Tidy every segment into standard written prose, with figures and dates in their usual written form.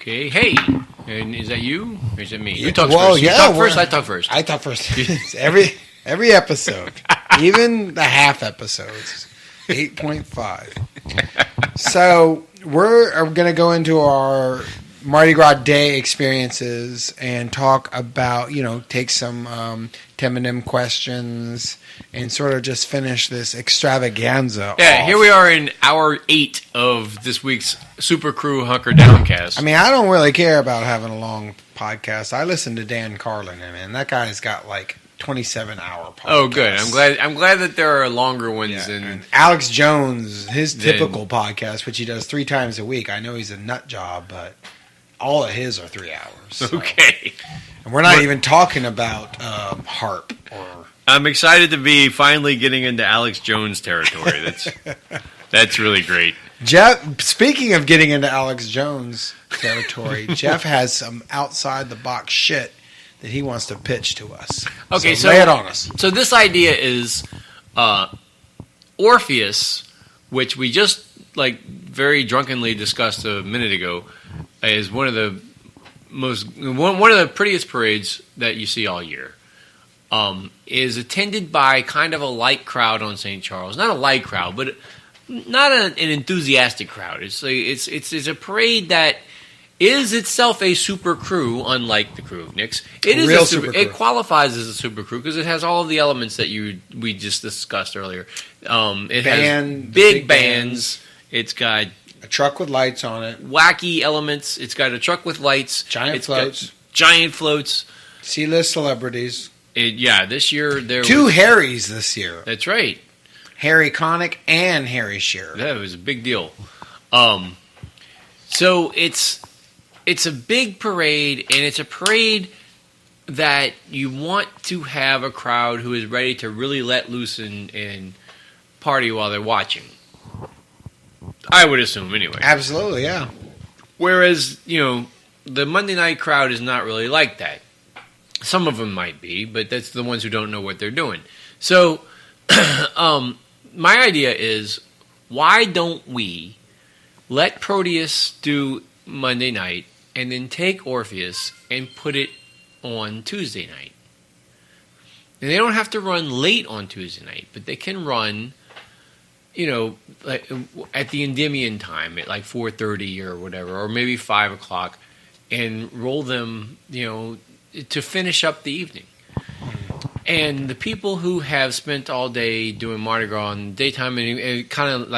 Okay, hey, and is that you or is it me? Yeah, You talk well, first. You yeah, talk well, first. I talk first. I talk first. every episode, even the half episodes, 8.5. So we're going to go into our Mardi Gras Day experiences and talk about, take some Tim questions and sort of just finish this extravaganza Yeah, off. here we are in hour 8 of this week's Superkrewe Hunker Downcast. I mean, I don't really care about having a long podcast. I listen to Dan Carlin, and that guy's got like 27-hour podcasts. Oh, good. I'm glad that there are longer ones. Yeah, and and Alex Jones, his typical podcast, which he does 3 times a week. I know he's a nut job, but all of his are 3 hours. So. Okay. And we're not even talking about harp or. I'm excited to be finally getting into Alex Jones territory. That's really great. Jeff, speaking of getting into Alex Jones territory, Jeff has some outside the box shit that he wants to pitch to us. Okay, so lay it on us. So this idea is Orpheus, which we just very drunkenly discussed a minute ago, is one of the prettiest parades that you see all year. Is attended by kind of a light crowd on St. Charles. Not a light crowd, but not an enthusiastic crowd. It's a parade that is itself a super crew, unlike the crew of Nix. It qualifies as a super crew because it has all of the elements that we just discussed earlier. It has big bands. It's got a truck with lights on it. Wacky elements. It's got a truck with lights. Giant floats. C-list celebrities. This year there 2 Harrys this year. That's right. Harry Connick and Harry Shearer. That was a big deal. So it's a big parade, and it's a parade that you want to have a crowd who is ready to really let loose and party while they're watching. I would assume, anyway. Absolutely, yeah. Whereas, the Monday night crowd is not really like that. Some of them might be, but that's the ones who don't know what they're doing. So, my idea is, why don't we let Proteus do Monday night and then take Orpheus and put it on Tuesday night? And they don't have to run late on Tuesday night, but they can run, at the Endymion time at 4:30 or whatever, or maybe 5 o'clock, and roll them, to finish up the evening. And the people who have spent all day doing Mardi Gras in the daytime, and kind of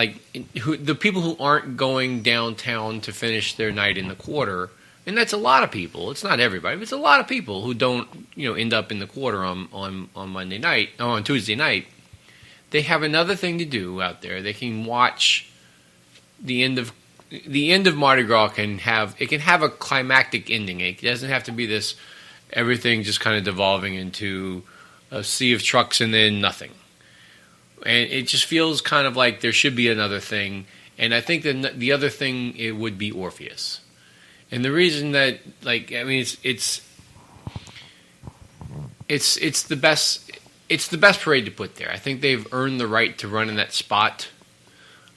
the people who aren't going downtown to finish their night in the quarter, and that's a lot of people. It's not everybody, but it's a lot of people who don't, end up in the quarter on Monday night, on Tuesday night. They have another thing to do out there. They can watch the end of Mardi Gras. Can have a climactic ending. It doesn't have to be this everything just kind of devolving into a sea of trucks and then nothing. And it just feels kind of like there should be another thing. And I think that the other thing, it would be Orpheus. And the reason that, it's the best parade to put there. I think they've earned the right to run in that spot.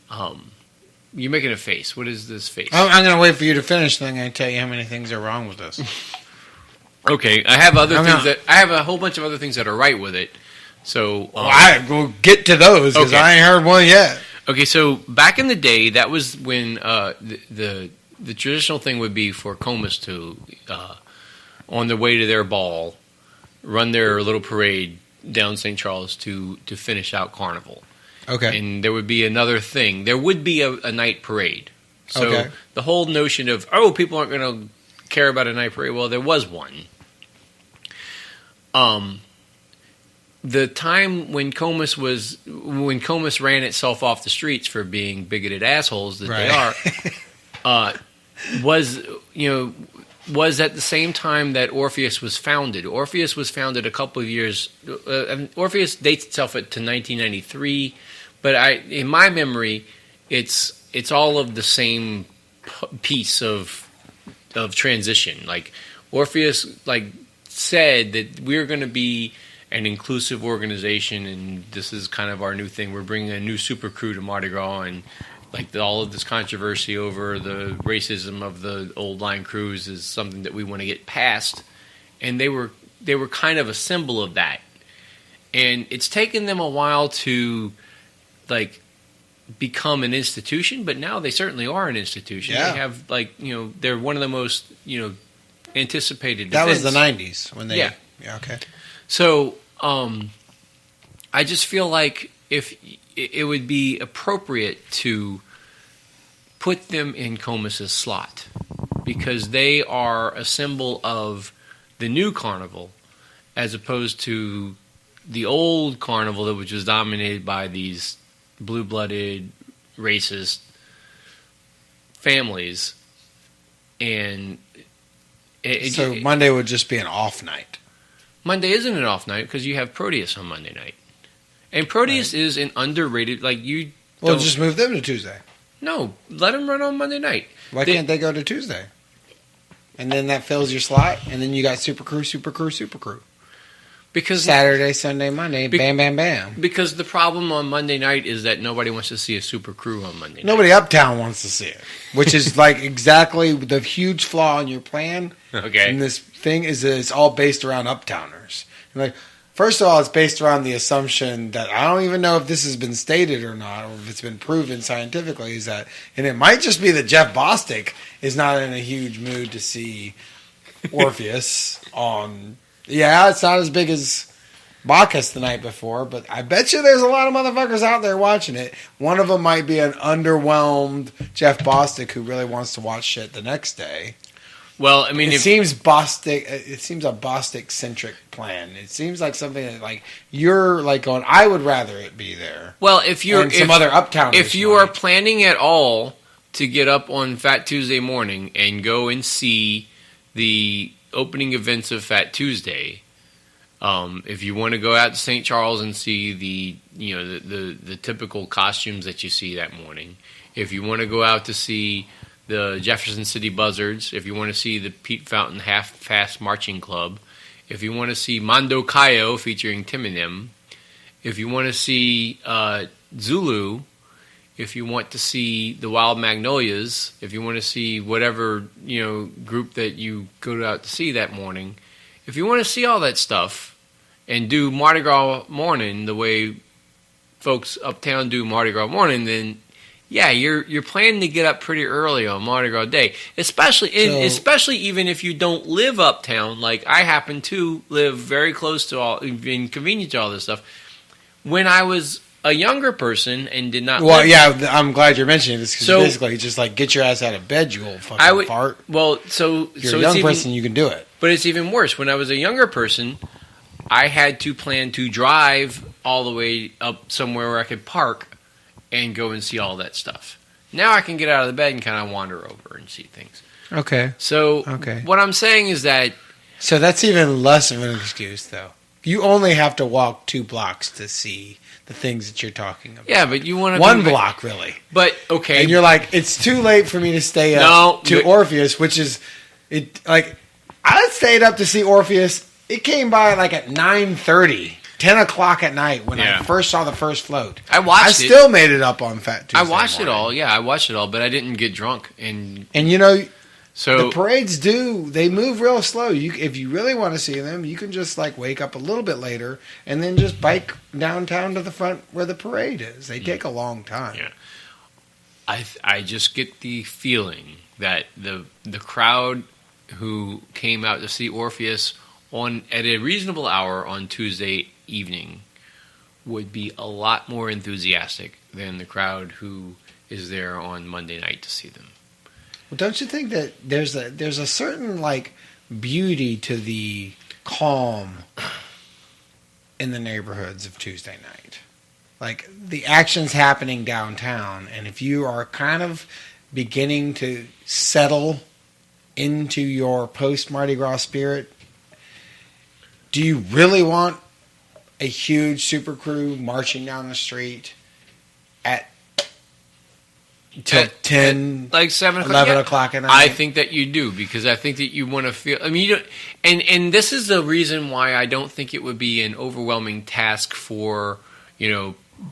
You're making a face. What is this face? I'm going to wait for you to finish, then I'm going to tell you how many things are wrong with this. Okay, I have I have a whole bunch of other things that are right with it. So we'll get to those because I ain't heard one yet. Okay, so back in the day, that was when the traditional thing would be for Comus to, on their way to their ball, run their little parade down St. Charles to finish out Carnival. Okay, and there would be another thing. There would be a night parade. So the whole notion of people aren't going to care about a night parade. Well, there was one. The time when Comus ran itself off the streets for being bigoted assholes that they are, was at the same time that Orpheus was founded. Orpheus was founded a couple of years. Orpheus dates itself to 1993, but in my memory, it's all of the same piece of transition. Orpheus said that we're going to be an inclusive organization, and this is kind of our new thing. We're bringing a new super crew to Mardi Gras, and like all of this controversy over the racism of the old line crews is something that we want to get past, and they were kind of a symbol of that. And it's taken them a while to like become an institution, but now they certainly are an institution. Yeah. They have they're one of the most anticipated. That events. was the 90s when they. Yeah. Yeah. Okay. So I just feel like if it would be appropriate to put them in Comus's slot because they are a symbol of the new carnival as opposed to the old carnival which was dominated by these blue-blooded racist families. And so Monday would just be an off night. Monday isn't an off night because you have Proteus on Monday night. And Proteus is an underrated, Well, just move them to Tuesday. No, let them run on Monday night. Why can't they go to Tuesday? And then that fills your slot, and then you got Superkrewe. Because Saturday, Sunday, Monday, bam, bam, bam. Because the problem on Monday night is that nobody wants to see a Superkrewe on Monday night. Nobody Uptown wants to see it, which is exactly the huge flaw in your plan. Okay. And this thing is that it's all based around Uptowners. First of all, it's based around the assumption that I don't even know if this has been stated or not, or if it's been proven scientifically, and it might just be that Jeff Bostic is not in a huge mood to see Orpheus on. Yeah, it's not as big as Bacchus the night before, but I bet you there's a lot of motherfuckers out there watching it. One of them might be an underwhelmed Jeff Bostic who really wants to watch shit the next day. Well, I mean, it seems Bostic. It seems a Bostic-centric plan. It seems like something that you're going. I would rather it be there. Well, if other Uptowners, if you are planning at all to get up on Fat Tuesday morning and go and see the opening events of Fat Tuesday, if you want to go out to St. Charles and see the typical costumes that you see that morning, if you want to go out to see the Jefferson City Buzzards, if you want to see the Pete Fountain Half Fast Marching Club, if you want to see Mondo Kayo featuring Timonim, if you want to see Zulu, if you want to see the Wild Magnolias, if you want to see whatever group that you go out to see that morning, if you want to see all that stuff and do Mardi Gras morning the way folks uptown do Mardi Gras morning, then yeah, you're planning to get up pretty early on Mardi Gras Day, especially even if you don't live uptown. Like I happen to live very close to convenient to all this stuff. When I was a younger person and did not. Well, yeah, I'm glad you're mentioning this because basically just get your ass out of bed, you old fucking fart. Well, if you're a young person, you can do it. But it's even worse. When I was a younger person, I had to plan to drive all the way up somewhere where I could park and go and see all that stuff. Now I can get out of the bed and kind of wander over and see things. Okay. So what I'm saying is that... So that's even less of an excuse, though. You only have to walk 2 blocks to see the things that you're talking about. Yeah, but you want to... 1 block, really. But, okay. And you're like, it's too late for me to stay up to Orpheus, which is... I stayed up to see Orpheus. It came by at 9:30. 10 o'clock at night when I first saw the first float. I still made it up on Fat Tuesday. I watched it all. Yeah, I watched it all, but I didn't get drunk. And so the parades they move real slow. If you really want to see them, you can just wake up a little bit later and then just bike downtown to the front where the parade is. They take a long time. Yeah. I just get the feeling that the crowd who came out to see Orpheus at a reasonable hour on Tuesday evening would be a lot more enthusiastic than the crowd who is there on Monday night to see them. Well, don't you think that there's a certain beauty to the calm in the neighborhoods of Tuesday night? The action's happening downtown, and if you are kind of beginning to settle into your post Mardi Gras spirit, do you really want a huge Superkrewe marching down the street at 10, 7 11 o'clock at night? I think that you do, because I think that you want to feel... I mean, you don't, and this is the reason why I don't think it would be an overwhelming task for,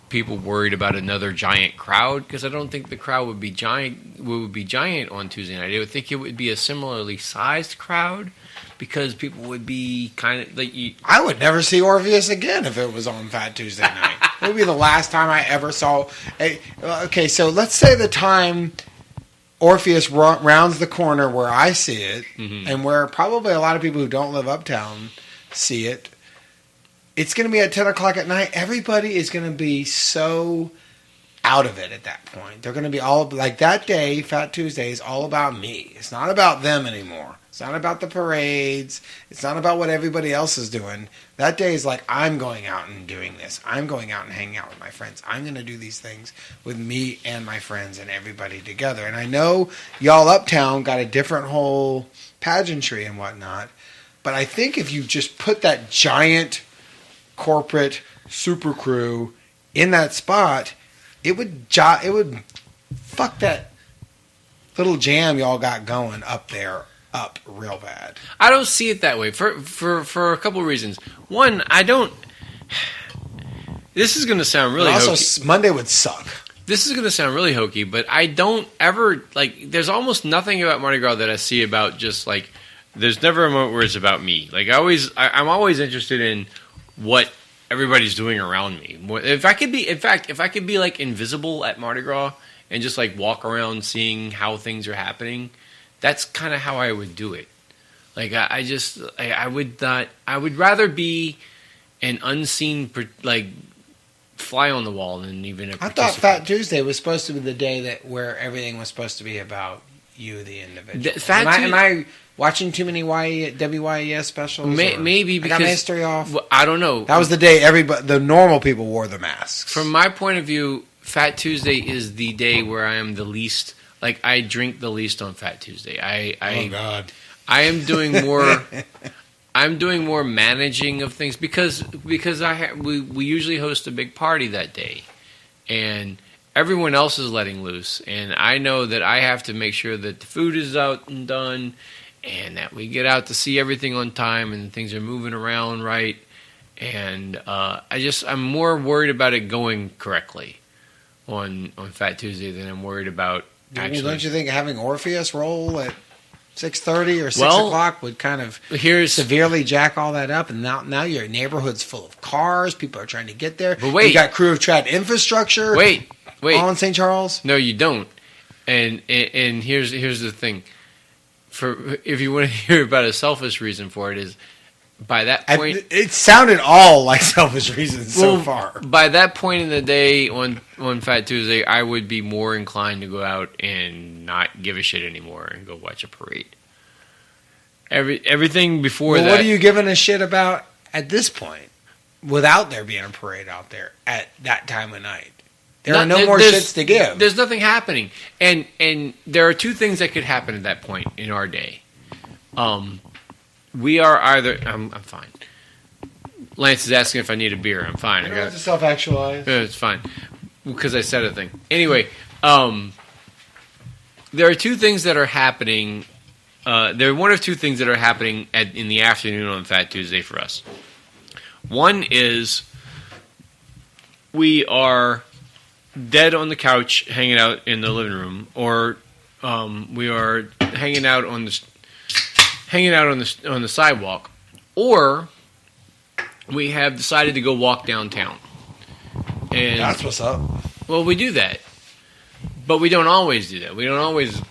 people worried about another giant crowd, because I don't think the crowd would be giant. Would be giant on Tuesday night. I would think it would be a similarly sized crowd, because people would be kind of like. I would never see Orpheus again if it was on Fat Tuesday night. It would be the last time I ever saw. Okay, so let's say the time Orpheus rounds the corner where I see it, and where probably a lot of people who don't live uptown see it. It's going to be at 10 o'clock at night. Everybody is going to be so out of it at that point. They're going to be all like that day, Fat Tuesday, is all about me. It's not about them anymore. It's not about the parades. It's not about what everybody else is doing. That day is like, I'm going out and doing this. I'm going out and hanging out with my friends. I'm going to do these things with me and my friends and everybody together. And I know y'all uptown got a different whole pageantry and whatnot. But I think if you just put that giant corporate Superkrewe in that spot, it would fuck that little jam y'all got going up there up real bad. I don't see it that way for a couple of reasons. One, I don't. This is going to sound really also hokey. Monday would suck. This is going to sound really hokey, but I don't ever like. There's almost nothing about Mardi Gras that I see about just like. There's never a moment where it's about me. Like I'm always interested in what everybody's doing around me. If I could be like invisible at Mardi Gras and just like walk around seeing how things are happening, that's kind of how I would do it. Like I would rather be an unseen like fly on the wall than even a participant. I thought Fat Tuesday was supposed to be the day where everything was supposed to be about you, the individual. Am I watching too many WYES specials? Maybe because I got my history off. Well, I don't know. That was the day the normal people wore the masks. From my point of view, Fat Tuesday is the day where I am the least. Like I drink the least on Fat Tuesday. Oh God! I am doing more. I'm doing more managing of things because we usually host a big party that day, and everyone else is letting loose, and I know that I have to make sure that the food is out and done, and that we get out to see everything on time, and things are moving around right. And I'm more worried about it going correctly on Fat Tuesday than I'm worried about actually. Don't you think having Orpheus roll at 6:30 or 6 o'clock would kind of severely jack all that up? And now your neighborhood's full of cars. People are trying to get there. But wait, you got Crew of Trad infrastructure. Wait, all in St. Charles. No, you don't. And here's the thing. If you want to hear about a selfish reason for it, is by that point it sounded all like selfish reasons so far. By that point in the day on Fat Tuesday, I would be more inclined to go out and not give a shit anymore and go watch a parade. Everything before that. What are you giving a shit about at this point? Without there being a parade out there at that time of night, there are no more shits to give. There's nothing happening, and there are two things that could happen at that point in our day. We are either I'm fine. Lance is asking if I need a beer. I'm fine. I got to self-actualize. It's fine because I said a thing. Anyway, there are two things that are happening. There are one of two things that are happening in the afternoon on Fat Tuesday for us. One is we are dead on the couch, hanging out in the living room, or we are hanging out on the sidewalk, or we have decided to go walk downtown. And that's what's up. Well, we do that, but we don't always do that. We don't always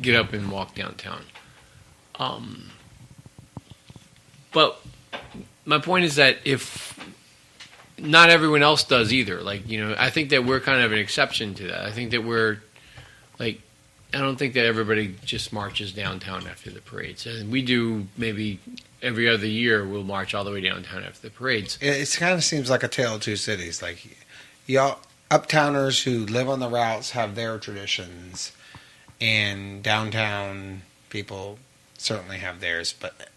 get up and walk downtown. But my point is that if not everyone else does either, I think that we're kind of an exception to that. I think that I don't think that everybody just marches downtown after the parades. And we do maybe every other year. We'll march all the way downtown after the parades. It kind of seems like a tale of two cities. Like y'all uptowners who live on the routes have their traditions, and downtown people certainly have theirs. But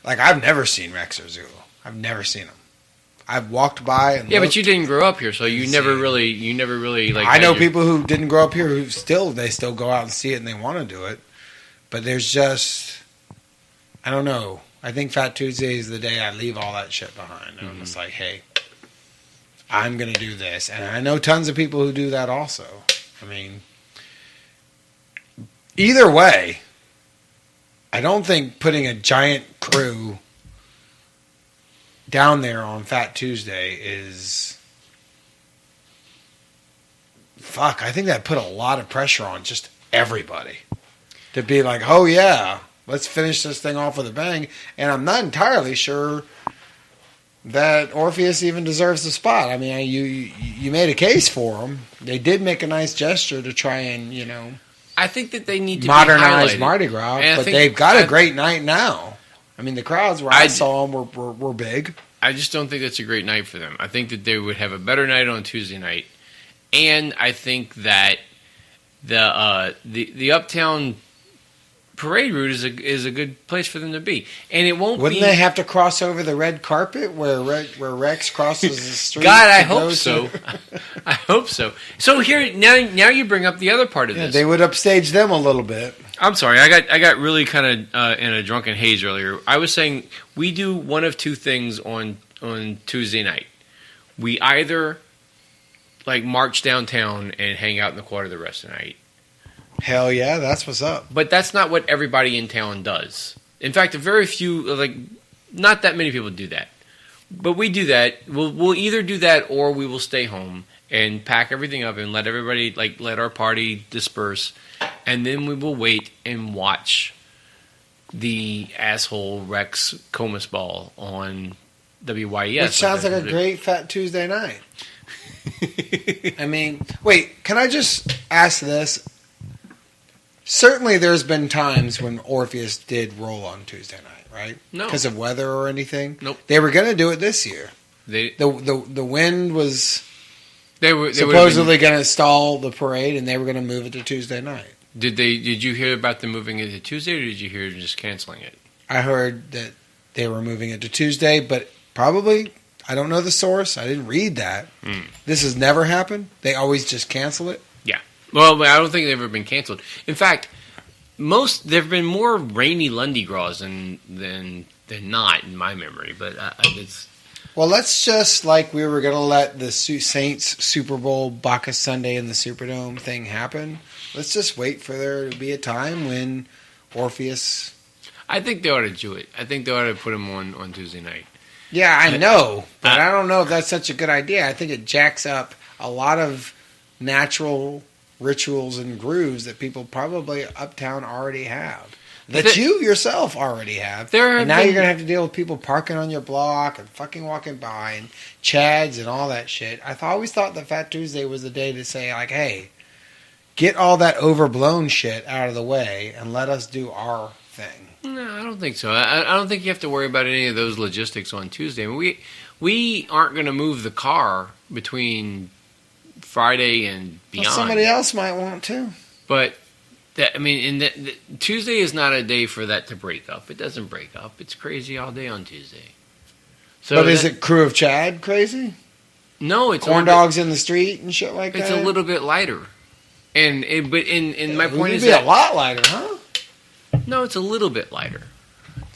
like I've never seen Rex or Zulu. I've never seen them. I've walked by and but you didn't grow up here, so you never really like. I know people who didn't grow up here who still go out and see it and they want to do it, but there's just I don't know. I think Fat Tuesday is the day I leave all that shit behind. I'm just like, hey, I'm going to do this. And I know tons of people who do that also. I mean, either way, I don't think putting a giant crew down there on Fat Tuesday is... Fuck, I think that put a lot of pressure on just everybody. To be like, oh yeah, let's finish this thing off with a bang. And I'm not entirely sure that Orpheus even deserves the spot. I mean, you made a case for him. They did make a nice gesture to try and, I think that they need to modernize be Mardi Gras, and but they've got a great night now. I mean, the crowds where I saw them were big. I just don't think that's a great night for them. I think that they would have a better night on Tuesday night. And I think that the Uptown parade route is a good place for them to be, and it won't. Wouldn't they have to cross over the red carpet where Rex crosses the street? God, I hope so. I hope so. So here now you bring up the other part of this. They would upstage them a little bit. I'm sorry, I got really kind of in a drunken haze earlier. I was saying we do one of two things on Tuesday night. We either march downtown and hang out in the quarter the rest of the night. Hell yeah, that's what's up. But that's not what everybody in town does. In fact, a very few, not that many people do that. But we do that. We'll either do that or we will stay home and pack everything up and let everybody, let our party disperse. And then we will wait and watch the asshole Rex Comus Ball on WYES. Which sounds like a great Fat Tuesday night. I mean, wait, can I just ask this? Certainly there's been times when Orpheus did roll on Tuesday night, right? No. Because of weather or anything? Nope. They were going to do it this year. The wind was supposedly going to stall the parade, and they were going to move it to Tuesday night. Did you hear about them moving it to Tuesday, or did you hear just canceling it? I heard that they were moving it to Tuesday, but probably, I don't know the source. I didn't read that. This has never happened. They always just cancel it. Yeah. Well, I don't think they've ever been canceled. In fact, there have been more rainy Mardi Gras than not in my memory. But it's... Well, let's just, we were going to let the Saints Super Bowl Bacchus Sunday in the Superdome thing happen, let's just wait for there to be a time when Orpheus... I think they ought to do it. I think they ought to put him on Tuesday night. Yeah, I know, but I don't know if that's such a good idea. I think it jacks up a lot of natural rituals and grooves that people probably uptown already have. That you yourself already have. And now you're going to have to deal with people parking on your block and fucking walking by and chads and all that shit. I always thought that Fat Tuesday was the day to say, hey, get all that overblown shit out of the way and let us do our thing. No, I don't think so. I don't think you have to worry about any of those logistics on Tuesday. I mean, we aren't going to move the car between Friday and beyond. Well, somebody else might want to. But Tuesday is not a day for that to break up. It doesn't break up. It's crazy all day on Tuesday. So but is it Crew of Chad crazy? No, it's corn dogs in the street and shit like that. It's a little bit lighter, but my point is a lot lighter, huh? No, it's a little bit lighter.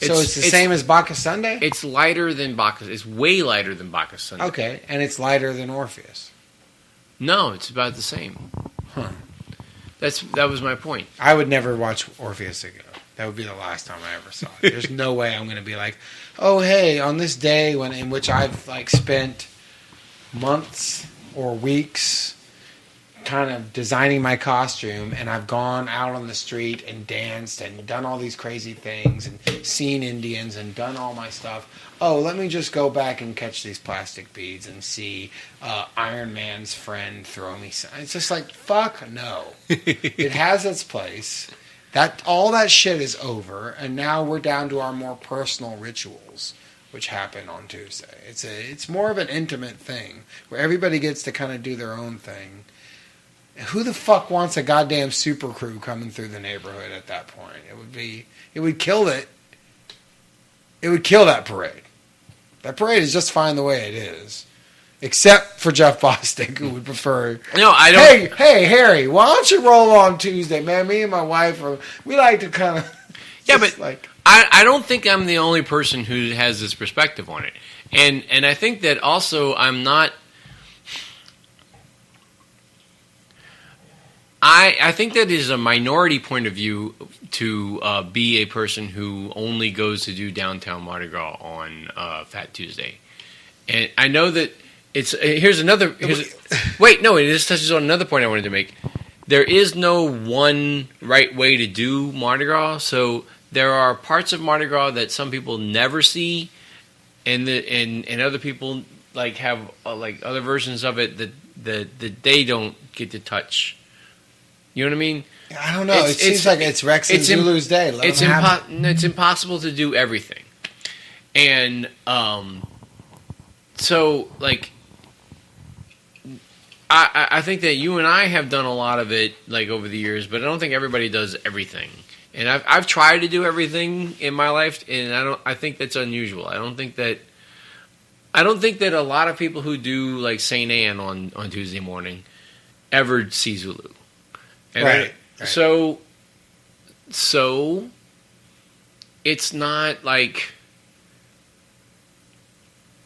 So it's the same as Bacchus Sunday? It's lighter than Bacchus. It's way lighter than Bacchus Sunday. Okay, and it's lighter than Orpheus. No, it's about the same. Huh. That was my point. I would never watch Orpheus again. That would be the last time I ever saw it. There's no way I'm going to be like, oh, hey, on this day in which I've spent months or weeks kind of designing my costume, and I've gone out on the street and danced and done all these crazy things and seen Indians and done all my stuff. Oh, let me just go back and catch these plastic beads and see Iron Man's friend throw me some. It's just fuck no. It has its place. All that shit is over, and now we're down to our more personal rituals, which happen on Tuesday. It's more of an intimate thing where everybody gets to kind of do their own thing. Who the fuck wants a goddamn super crew coming through the neighborhood at that point? It would kill it. It would kill that parade. That parade is just fine the way it is. Except for Jeff Bostic, who would prefer... No, I don't... Hey, Harry, why don't you roll on Tuesday, man? Me and my wife, we like to kind of... Yeah, but I don't think I'm the only person who has this perspective on it. And I think that also I'm not I think that is a minority point of view to be a person who only goes to do downtown Mardi Gras on Fat Tuesday. And I know that it's wait, no, it just touches on another point I wanted to make. There is no one right way to do Mardi Gras, so there are parts of Mardi Gras that some people never see, and other people like have like other versions of it that they don't get to touch. You know what I mean? I don't know. It seems like it's Rex and Zulu's day. It's impossible to do everything, and so like. I think that you and I have done a lot of it like over the years, but I don't think everybody does everything. And I've tried to do everything in my life, and I think that's unusual. I don't think that a lot of people who do like St. Anne on Tuesday morning ever see Zulu. And right. So it's not like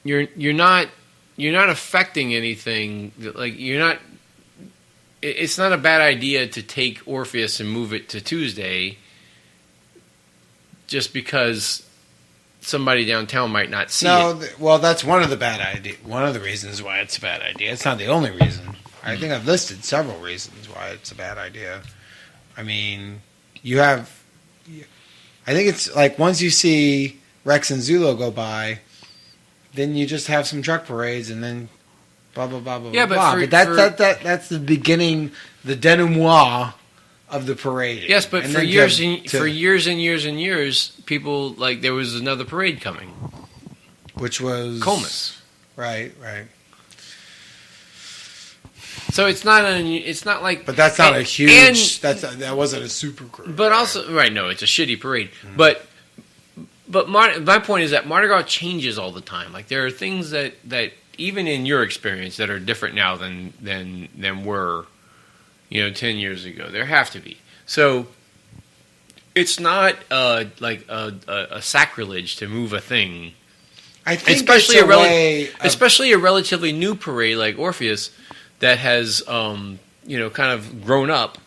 you're not affecting anything. Like it's not a bad idea to take Orpheus and move it to Tuesday just because somebody downtown might not see it. Well, that's one of the bad idea. One of the reasons why it's a bad idea. It's not the only reason. I think I've listed several reasons why it's a bad idea. I mean, I think it's like once you see Rex and Zulu go by, then you just have some truck parades and then blah blah blah blah blah. But that's the beginning, the denouement of the parade. Yes, but for years and years, people like there was another parade coming, which was Comus. Right. So it's not like. But that's not a huge. That wasn't a Superkrewe. But also, right? No, it's a shitty parade. Mm-hmm. But my point is that Mardi Gras changes all the time. Like there are things that even in your experience that are different now than were, 10 years ago. There have to be. So it's not like a sacrilege to move a thing. I think especially a relatively new parade like Orpheus that has kind of grown up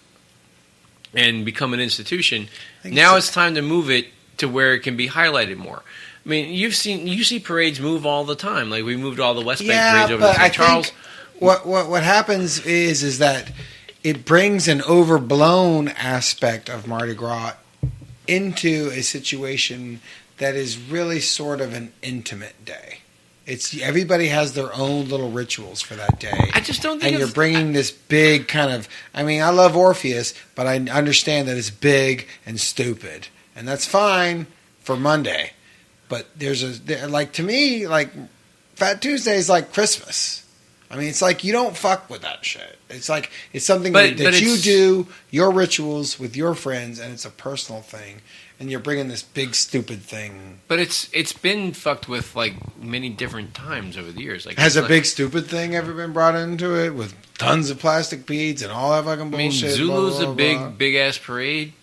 and become an institution. Now it's time to move it to where it can be highlighted more. I mean, you see parades move all the time. Like we moved all the West Bank parades over to St. Charles. What happens is that it brings an overblown aspect of Mardi Gras into a situation that is really sort of an intimate day. Everybody has their own little rituals for that day. I just don't think and you're bringing this big kind of. I mean, I love Orpheus, but I understand that it's big and stupid. And that's fine for Monday, but to me, Fat Tuesday is like Christmas. I mean, it's like you don't fuck with that shit. It's like it's something that you do, your rituals with your friends, and it's a personal thing. And you're bringing this big stupid thing. But it's been fucked with like many different times over the years. Like has a big stupid thing ever been brought into it with tons of plastic beads and all that fucking bullshit? I mean, Zulu's a big ass parade.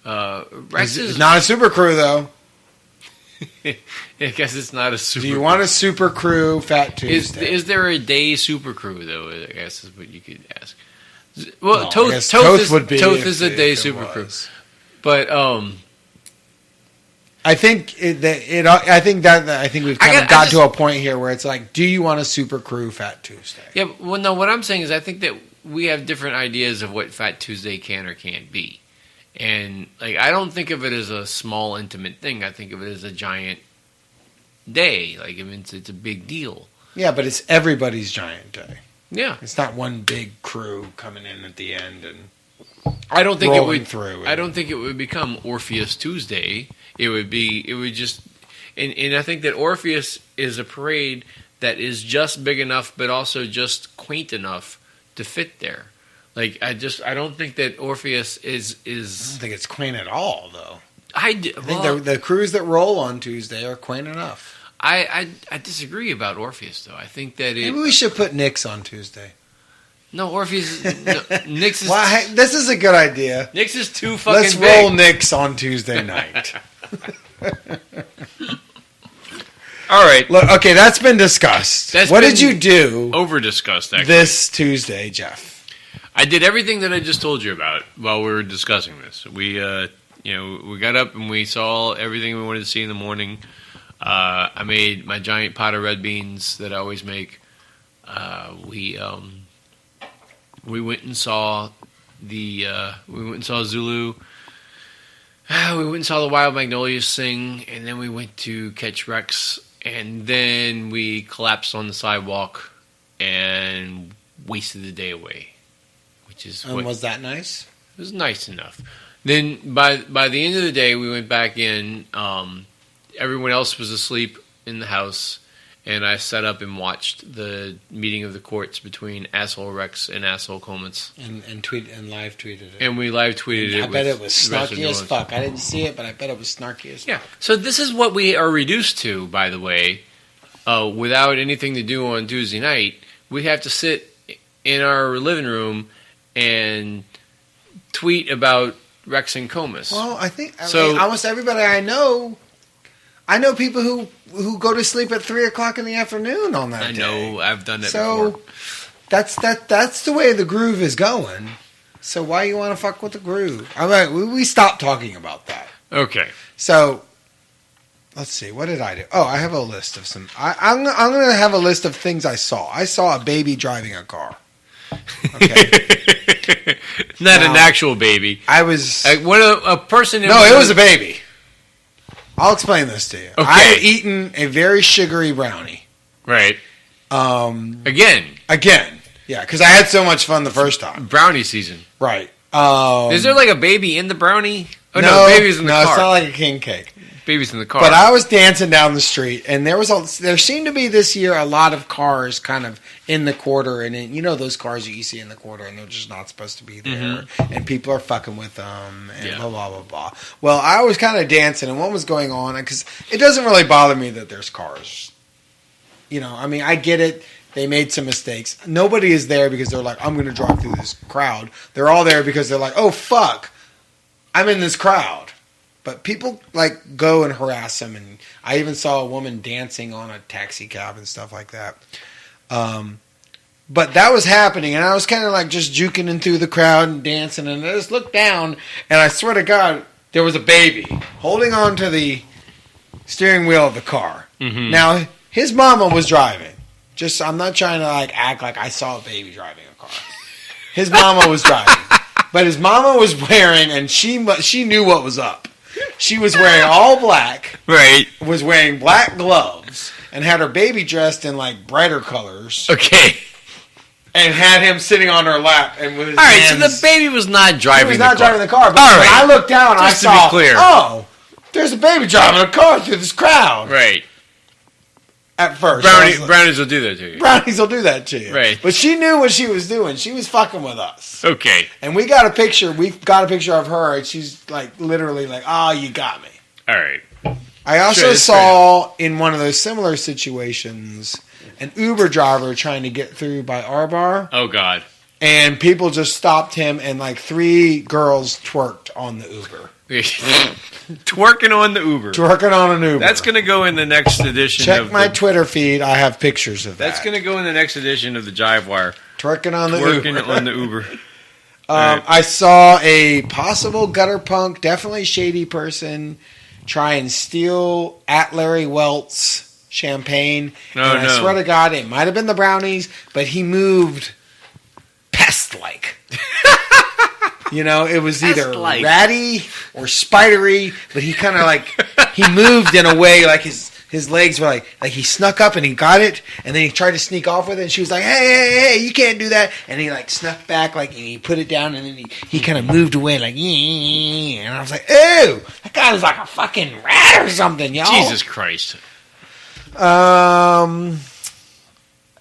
Rex is not a Superkrewe though. I guess it's not a Superkrewe. Do you want a Superkrewe Fat Tuesday? Is there a day Superkrewe though? I guess is what you could ask. Well, Toth is a day Superkrewe, but I think we've kind of got to a point here where it's like, do you want a Superkrewe Fat Tuesday? Yeah. Well, no. What I'm saying is, I think that we have different ideas of what Fat Tuesday can or can't be. And like, I don't think of it as a small, intimate thing. I think of it as a giant day. Like, I mean, it's a big deal. Yeah, but it's everybody's giant day. Yeah, it's not one big crew coming in at the end and I don't think rolling through. I don't think it would become Orpheus Tuesday. It would just, and I think that Orpheus is a parade that is just big enough, but also just quaint enough to fit there. Like I don't think that Orpheus is. I don't think it's quaint at all, though. I think the crews that roll on Tuesday are quaint enough. I disagree about Orpheus, though. I think that maybe we should put Nix on Tuesday. No, Orpheus. Nix is. Well, hey, this is a good idea. Nix is too fucking Let's big. roll Nix on Tuesday night. All right. Look, okay, that's been discussed. What did you do? Over discussed, actually. This Tuesday, Jeff. I did everything that I just told you about while we were discussing this. We got up and we saw everything we wanted to see in the morning. I made my giant pot of red beans that I always make. We went and saw Zulu. We went and saw the Wild Magnolias sing, and then we went to catch Rex, and then we collapsed on the sidewalk and wasted the day away. Was that nice? It was nice enough. Then by the end of the day, we went back in. Everyone else was asleep in the house, and I sat up and watched the meeting of the courts between asshole Rex and asshole Comets. And live tweeted it. And we live tweeted it. I bet it was snarky as fuck. I didn't see it, but I bet it was snarky as fuck. Yeah. So this is what we are reduced to, by the way. Without anything to do on Tuesday night, we have to sit in our living room and tweet about Rex and Comus. Well, I mean, almost everybody I know people who go to sleep at 3 o'clock in the afternoon on that day. I know, I've done that before. That's the way the groove is going. So why you want to fuck with the groove? I mean, we stopped talking about that. Okay. So let's see. What did I do? Oh, I have a list of some. I'm going to have a list of things I saw. I saw a baby driving a car. Okay. Not an actual baby. I was a person. No, it was a baby. I'll explain this to you. Okay. I had eaten a very sugary brownie. Right. Again. Yeah, because I had so much fun the first time. Brownie season. Right. Is there like a baby in the brownie? Oh no, baby's in the car. No, it's not like a king cake. Baby's in the car. But I was dancing down the street, and there seemed to be this year a lot of cars kind of in the quarter, and those cars that you see in the quarter, and they're just not supposed to be there, and people are fucking with them, and blah, blah, blah, blah. Well, I was kind of dancing, and what was going on, because it doesn't really bother me that there's cars. I mean, I get it. They made some mistakes. Nobody is there because they're like, I'm going to drive through this crowd. They're all there because they're like, oh, fuck, I'm in this crowd. But people go and harass them, and I even saw a woman dancing on a taxi cab and stuff like that. But that was happening, and I was kind of just juking in through the crowd and dancing, and I just looked down, and I swear to God, there was a baby holding on to the steering wheel of the car. Mm-hmm. Now, his mama was driving. I'm not trying to act like I saw a baby driving a car. His mama was driving, but his mama was wearing, and she knew what was up. She was wearing all black. Right. Was wearing black gloves and had her baby dressed in brighter colors. Okay. And had him sitting on her lap and with his all right, hands. So the baby was not driving the car. driving the car. But all when I looked down, I saw, to be clear. Oh, there's a baby driving a car through this crowd. Right. At first. Brownies will do that to you. Brownies will do that to you. Right. But she knew what she was doing. She was fucking with us. Okay. And we got a picture. We've got a picture of her, and she's literally oh, you got me. All right. I also saw in one of those similar situations an Uber driver trying to get through by our bar. Oh, God. And people just stopped him, and 3 girls twerked on the Uber. Twerking on the Uber. Twerking on an Uber. That's going to go in the next edition. Check my Twitter feed. I have pictures of that. That's going to go in the next edition of the Jive Wire. Twerking on the Uber. Twerking on the Uber. Right. I saw a possible gutter punk, definitely shady person try and steal at Larry Welt's champagne. I swear to God, it might have been the brownies, but he moved pest-like. It was either ratty or spidery, but he kind of he moved in a way his legs were he snuck up and he got it, and then he tried to sneak off with it, and she was like, hey, you can't do that, and he snuck back, and he put it down, and then he kind of moved away, and I was like, ew, that guy was like a fucking rat or something, y'all. Jesus Christ.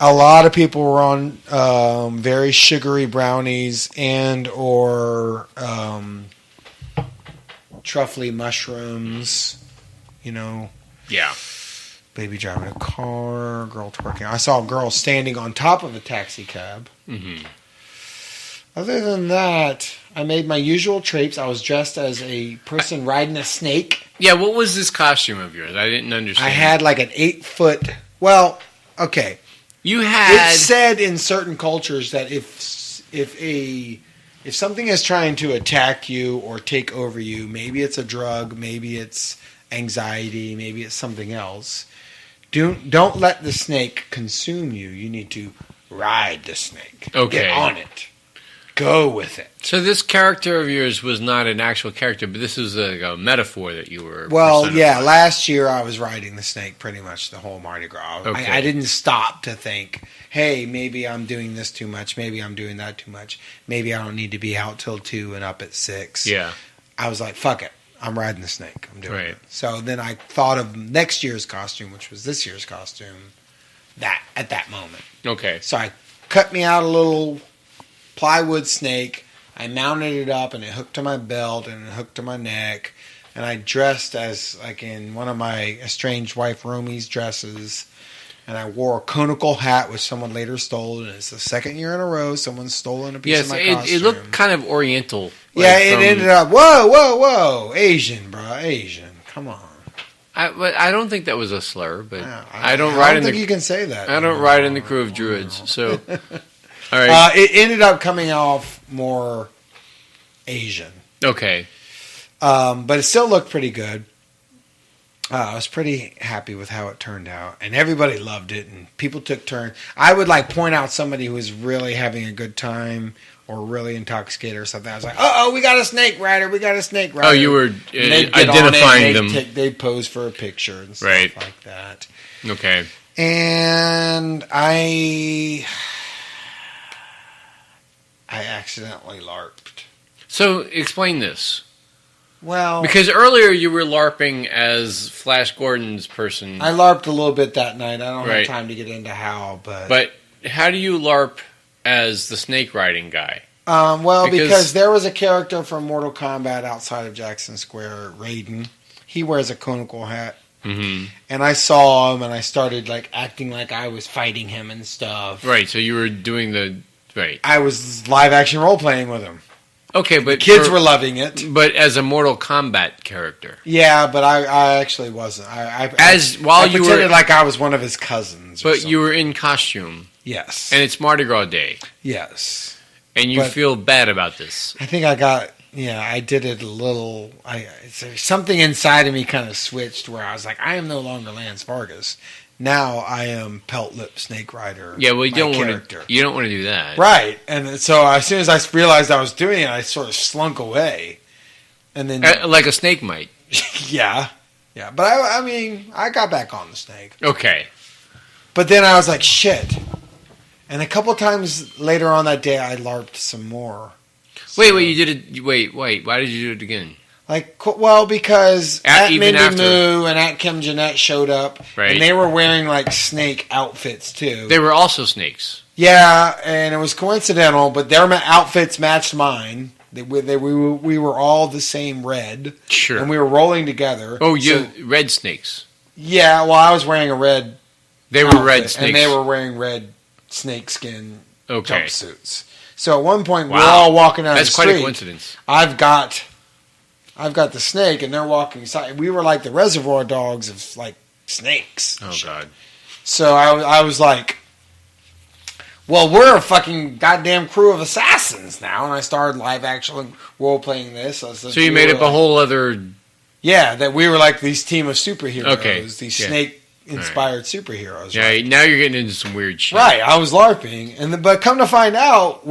A lot of people were on very sugary brownies and or truffly mushrooms, Yeah. Baby driving a car, girl twerking. I saw a girl standing on top of a taxi cab. Mm-hmm. Other than that, I made my usual trapes. I was dressed as a person riding a snake. Yeah, what was this costume of yours? I didn't understand. I had an 8-foot... Well, okay. You had... It's said in certain cultures that if if something is trying to attack you or take over you, maybe it's a drug, maybe it's anxiety, maybe it's something else. Don't let the snake consume you. You need to ride the snake. Okay. Get on it. Go with it. So this character of yours was not an actual character, but this was a metaphor that you were. Well, yeah. Last year I was riding the snake pretty much the whole Mardi Gras. Okay. I didn't stop to think, hey, maybe I'm doing this too much. Maybe I'm doing that too much. Maybe I don't need to be out till 2 and up at 6. Yeah. I was like, fuck it. I'm riding the snake. I'm doing Right. it. So then I thought of next year's costume, which was this year's costume, at that moment. Okay. So I cut me out a little plywood snake. I mounted it up, and it hooked to my belt, and it hooked to my neck. And I dressed as, like, in one of my estranged wife Romy's dresses. And I wore a conical hat, which someone later stole. And it's the second year in a row someone's stolen a piece of my costume. It looked kind of oriental. Yeah, it ended up, whoa, Asian, bro, Asian. Come on. But I don't think that was a slur, but Yeah, I don't think you can say that. I don't ride in the crew of druids, so... All right. It ended up coming off more Asian. Okay. But it still looked pretty good. I was pretty happy with how it turned out. And everybody loved it. And people took turns. I would point out somebody who was really having a good time or really intoxicated or something. I was like, we got a snake rider. We got a snake rider. Oh, you were identifying them. They'd pose for a picture and stuff like that. Okay. And I accidentally LARPed. So explain this. Well, because earlier you were LARPing as Flash Gordon's person. I LARPed a little bit that night. I don't have Right. time to get into how, but... But how do you LARP as the snake riding guy? Because there was a character from Mortal Kombat outside of Jackson Square, Raiden. He wears a conical hat. Mm-hmm. And I saw him, and I started acting like I was fighting him and stuff. Right, so you were doing the... Right. I was live-action role-playing with him. Okay, but... Kids were loving it. But as a Mortal Kombat character. Yeah, but I actually wasn't. I pretended like I was one of his cousins. But you were in costume. Yes. And it's Mardi Gras Day. Yes. And you feel bad about this. I think I did it a little... something inside of me kind of switched where I was like, I am no longer Lance Vargas. Now I am Pelt Lip Snake Rider. Yeah, well, you don't want to do that. Right. And so as soon as I realized I was doing it, I sort of slunk away. And then... like a snake might. Yeah. Yeah. But I got back on the snake. Okay. But then I was like, shit. And a couple times later on that day, I LARPed some more. So, wait, you did it... Wait, why did you do it again? Because Mindy after. Moo and At Kim Jeanette showed up, right. And they were wearing snake outfits too. They were also snakes. Yeah, and it was coincidental, but their outfits matched mine. We were all the same red, sure, and we were rolling together. Oh, red snakes. Yeah, well, I was wearing a red. They were red snakes, and they were wearing red snakeskin okay. jumpsuits. So at one point, we're all walking down the street. That's quite a coincidence. I've got the snake, and they're walking side. We were like the Reservoir Dogs of snakes. Oh God! So I was like, well, we're a fucking goddamn crew of assassins now, and I started live action role playing this. So you made up a whole other. Yeah, that we were like these team of superheroes. Okay. These snake-inspired superheroes. Yeah, right? Now you're getting into some weird shit. Right, I was LARPing, but come to find out,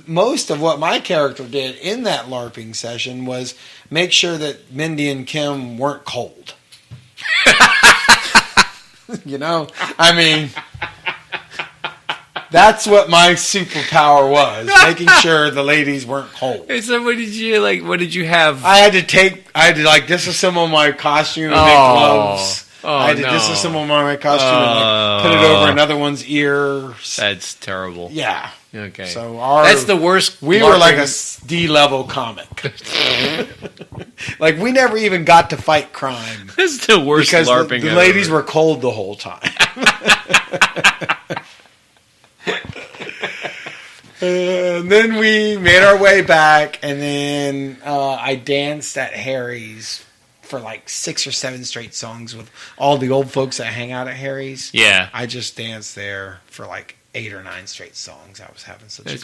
most of what my character did in that LARPing session was make sure that Mindy and Kim weren't cold. That's what my superpower was, making sure the ladies weren't cold. So what did you have? I had to disassemble my costume and make gloves. I had to disassemble my costume and put it over another one's ear. That's terrible. Yeah. Okay. So that's the worst. We were like a D-level comic. We never even got to fight crime. That's the worst because LARPing the ladies were cold the whole time. And then we made our way back, and then I danced at Harry's for 6 or 7 straight songs with all the old folks that hang out at Harry's. Yeah. I just danced there for 8 or 9 straight songs. I was having such a good time.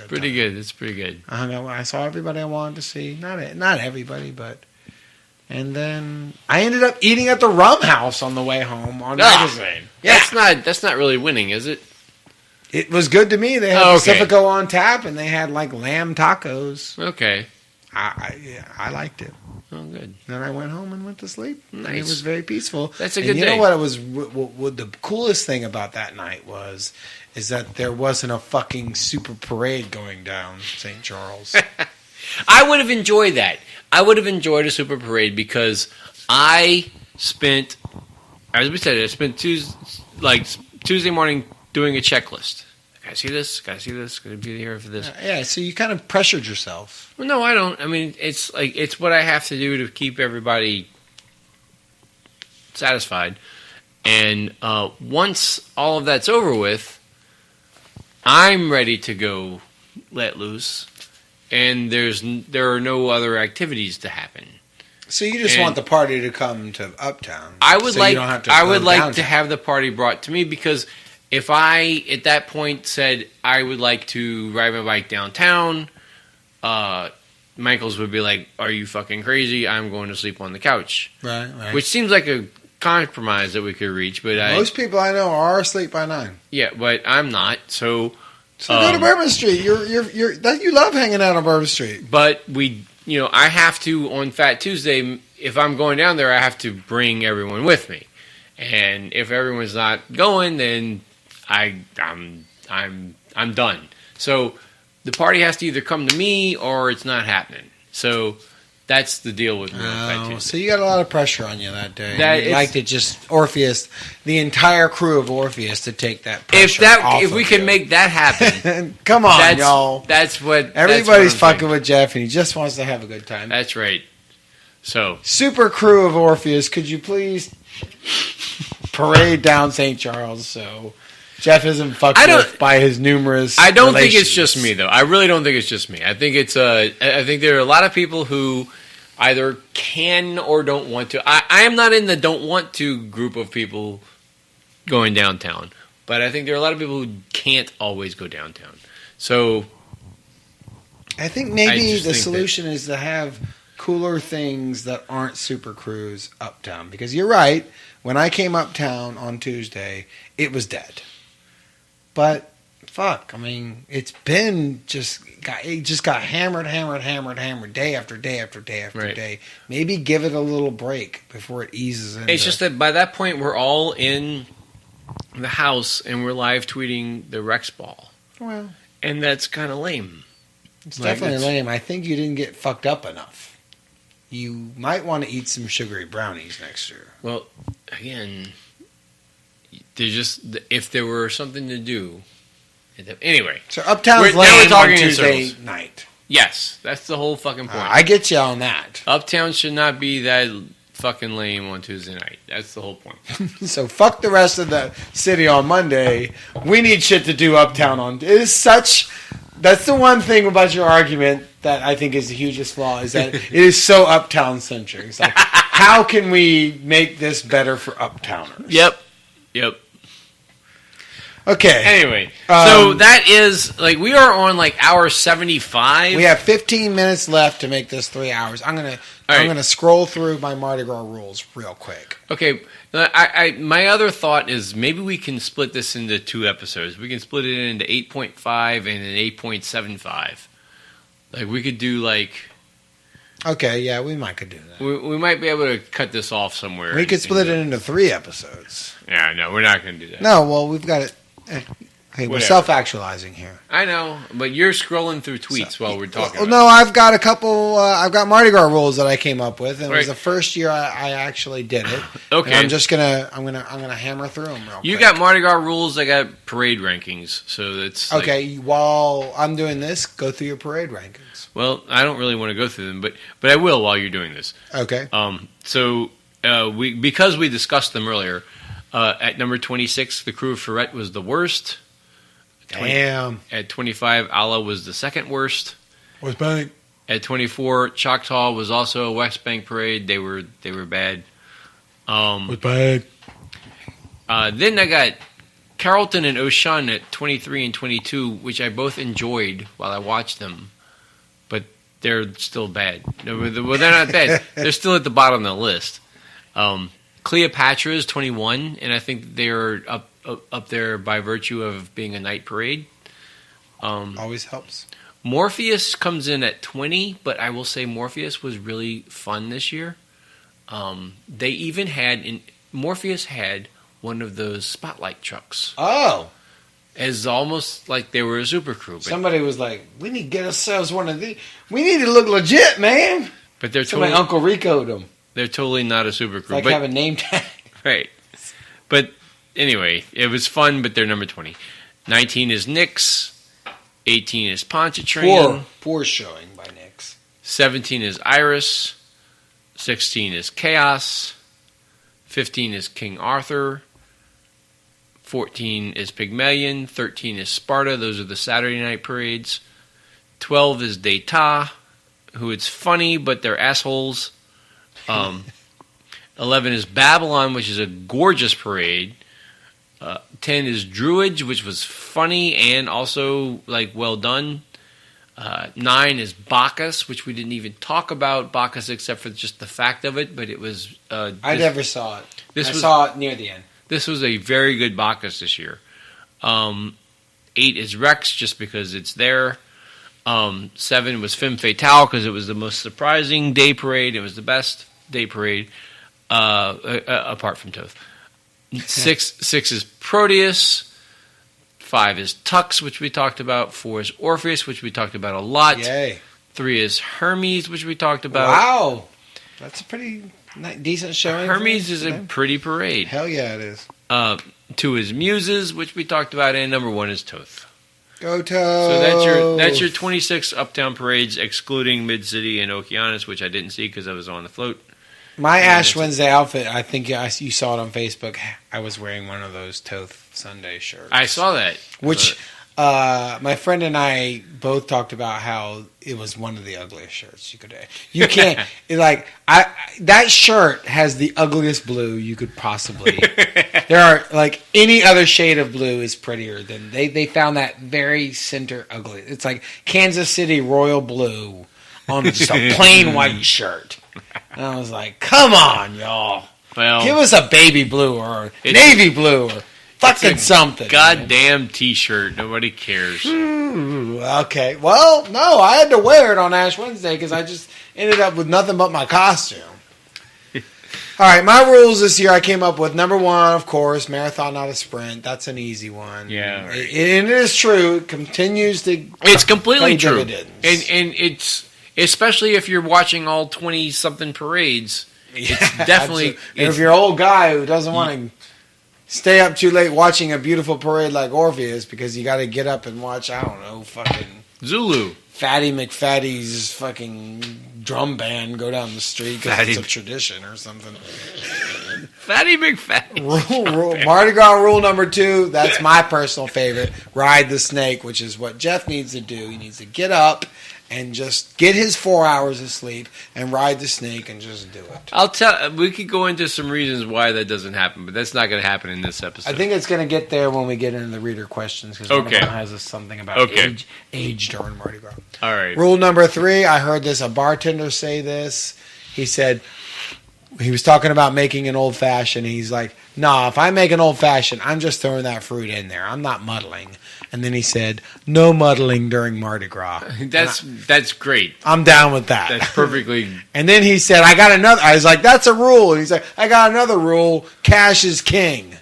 That's pretty good. I hung out. I saw everybody I wanted to see. Not everybody, but. And then I ended up eating at the Rum House on the way home on magazine. Yeah. That's not really winning, is it? It was good to me. They had Pacifico on tap, and they had like lamb tacos. Okay. I liked it. Oh, good. Then I went home and went to sleep. Nice. And it was very peaceful. That's a good day. You know what? It was what the coolest thing about that night is that there wasn't a fucking super parade going down St. Charles. I would have enjoyed that. I would have enjoyed a super parade because I spent, as we said, Tuesday morning doing a checklist. Gotta see this. Gotta be here for this. Yeah, so you kind of pressured yourself. Well, no, I don't. I mean, it's what I have to do to keep everybody satisfied. And once all of that's over with, I'm ready to go let loose. And there are no other activities to happen. So you just want the party to come to Uptown. I would like to have the party brought to me because if I at that point said I would like to ride my bike downtown, Michaels would be like, "Are you fucking crazy? I'm going to sleep on the couch." Right. Which seems like a compromise that we could reach, but most people I know are asleep by 9. Yeah, but I'm not. So go to Bourbon Street. You love hanging out on Bourbon Street. But I have to on Fat Tuesday. If I'm going down there, I have to bring everyone with me. And if everyone's not going, then I'm done. So the party has to either come to me or it's not happening. So that's the deal with me on Fat Tuesday. So you got a lot of pressure on you that day. You'd like to just Orpheus, the entire crew of Orpheus, to take that pressure off if we can make that happen. Come on, y'all. That's what everybody's fucking with Jeff, and he just wants to have a good time. That's right. So Superkrewe of Orpheus, could you please parade down St. Charles so Jeff isn't fucked with by his numerous. I don't think it's just me, though. I really don't think it's just me. I think I think there are a lot of people who either can or don't want to. I am not in the don't want to group of people going downtown, but I think there are a lot of people who can't always go downtown. So I think maybe the solution is to have cooler things that aren't Superkrews uptown. Because you're right, when I came uptown on Tuesday, it was dead. But fuck, I mean, it's been it just got hammered day after day after day after day. Maybe give it a little break before it eases into. It's just that by that point we're all in the house and we're live tweeting the Rex ball. Well, and that's kind of lame. It's definitely lame. I think you didn't get fucked up enough. You might want to eat some sugary brownies next year. Well, again, if there were something to do. Anyway. So Uptown's lame on Tuesday night. Yes, that's the whole fucking point. I get you on that. Uptown should not be that fucking lame on Tuesday night. That's the whole point. So fuck the rest of the city on Monday. We need shit to do Uptown on. It is such. That's the one thing about your argument that I think is the hugest flaw is that it is so Uptown centric. It's like, how can we make this better for Uptowners? Yep. Okay. Anyway, so that is we are on hour 75. We have 15 minutes left to make this 3 hours. I'm gonna scroll through my Mardi Gras rules real quick. Okay. My other thought is maybe we can split this into 2 episodes. We can split it into 8.5 and an 8.75. We could do Okay, yeah, we might could do that. We might be able to cut this off somewhere. We could split it into 3 episodes. Yeah, no, we're not going to do that. No, well, we've got it. Hey, we're self-actualizing here. I know, but you're scrolling through tweets while we're talking. No, I've got a couple. I've got Mardi Gras rules that I came up with, and it was the first year I actually did it. Okay, and I'm gonna hammer through them real quick. You got Mardi Gras rules. I got parade rankings. So that's okay. While I'm doing this, go through your parade rankings. Well, I don't really want to go through them, but I will while you're doing this. Okay. So because we discussed them earlier. At number 26, the crew of Ferret was the worst. Damn. At 25, Alli was the second worst. West Bank. At 24, Choctaw was also a West Bank parade. They were bad. West Bank. Then I got Carrollton and Ocean at 23 and 22, which I both enjoyed while I watched them, but they're still bad. Well, they're not bad. They're still at the bottom of the list. Cleopatra is 21, and I think they're up there by virtue of being a night parade. Always helps. Morpheus comes in at 20, but I will say Morpheus was really fun this year. They even had Morpheus had one of those spotlight trucks. Oh, as almost like they were a Superkrewe. Somebody was like, "We need to get ourselves one of these. We need to look legit, man." But they're somebody Uncle Rico'd them. They're totally not a Superkrewe. It's like have a name tag, right? But anyway, it was fun. But they're number 20. 19 is Nyx. 18 is Pontchartrain. Poor showing by Nyx. 17 is Iris. 16 is Chaos. 15 is King Arthur. 14 is Pygmalion. 13 is Sparta. Those are the Saturday night parades. 12 is Data, who it's funny, but they're assholes. 11 is Babylon, which is a gorgeous parade. 10 is Druids, which was funny and also like well done. 9 is Bacchus, which we didn't even talk about Bacchus except for just the fact of it, but it was... I never saw it. I saw it near the end. This was a very good Bacchus this year. 8 is Rex, just because it's there. 7 was Femme Fatale, because it was the most surprising day parade. It was the best day parade, apart from Toth. 6 is Proteus. 5 is Tux, which we talked about. 4 is Orpheus, which we talked about a lot. Yay. 3 is Hermes, which we talked about. Wow. That's a pretty decent showing. Hermes is a pretty parade. Hell yeah, it is. 2 is Muses, which we talked about, and number 1 is Toth. Go Toth! So that's your 26 Uptown parades, excluding Mid-City and Okeanos, which I didn't see because I was on the float. My Ash Wednesday outfit, I think you saw it on Facebook. I was wearing one of those Toth Sunday shirts. I saw that. Which my friend and I both talked about how it was one of the ugliest shirts you could have. You can't that shirt has the ugliest blue you could possibly. There are any other shade of blue is prettier than they found that very center ugly. It's like Kansas City royal blue on just a plain white shirt. And I was like, come on, y'all. Well, give us a baby blue or navy blue or fucking something. Goddamn man. T-shirt. Nobody cares. Okay. Well, no, I had to wear it on Ash Wednesday because I just ended up with nothing but my costume. All right, my rules this year I came up with. Number 1, of course, marathon, not a sprint. That's an easy one. Yeah. Right. And it is true. It continues to It's completely true. Dividends. And it's... Especially if you're watching all 20-something parades, it's definitely... if you're an old guy who doesn't want to stay up too late watching a beautiful parade like Orpheus because you got to get up and watch, I don't know, fucking... Zulu. Fatty McFatty's fucking drum band go down the street because it's a tradition or something. Fatty McFatty. Mardi Gras rule number 2, that's my personal favorite. Ride the snake, which is what Jeff needs to do. He needs to get up and just get his 4 hours of sleep and ride the snake and just do it. We could go into some reasons why that doesn't happen, but that's not going to happen in this episode. I think it's going to get there when we get into the reader questions because one of them has something about age during Mardi Gras. All right. Rule number 3, I heard a bartender say this. He said, he was talking about making an old fashioned. He's like, nah, if I make an old fashioned, I'm just throwing that fruit in there. I'm not muddling. And then he said, no muddling during Mardi Gras. That's great. I'm down with that. That's perfectly. And then he said, I got another. I was like, that's a rule. And he's like, I got another rule. Cash is king.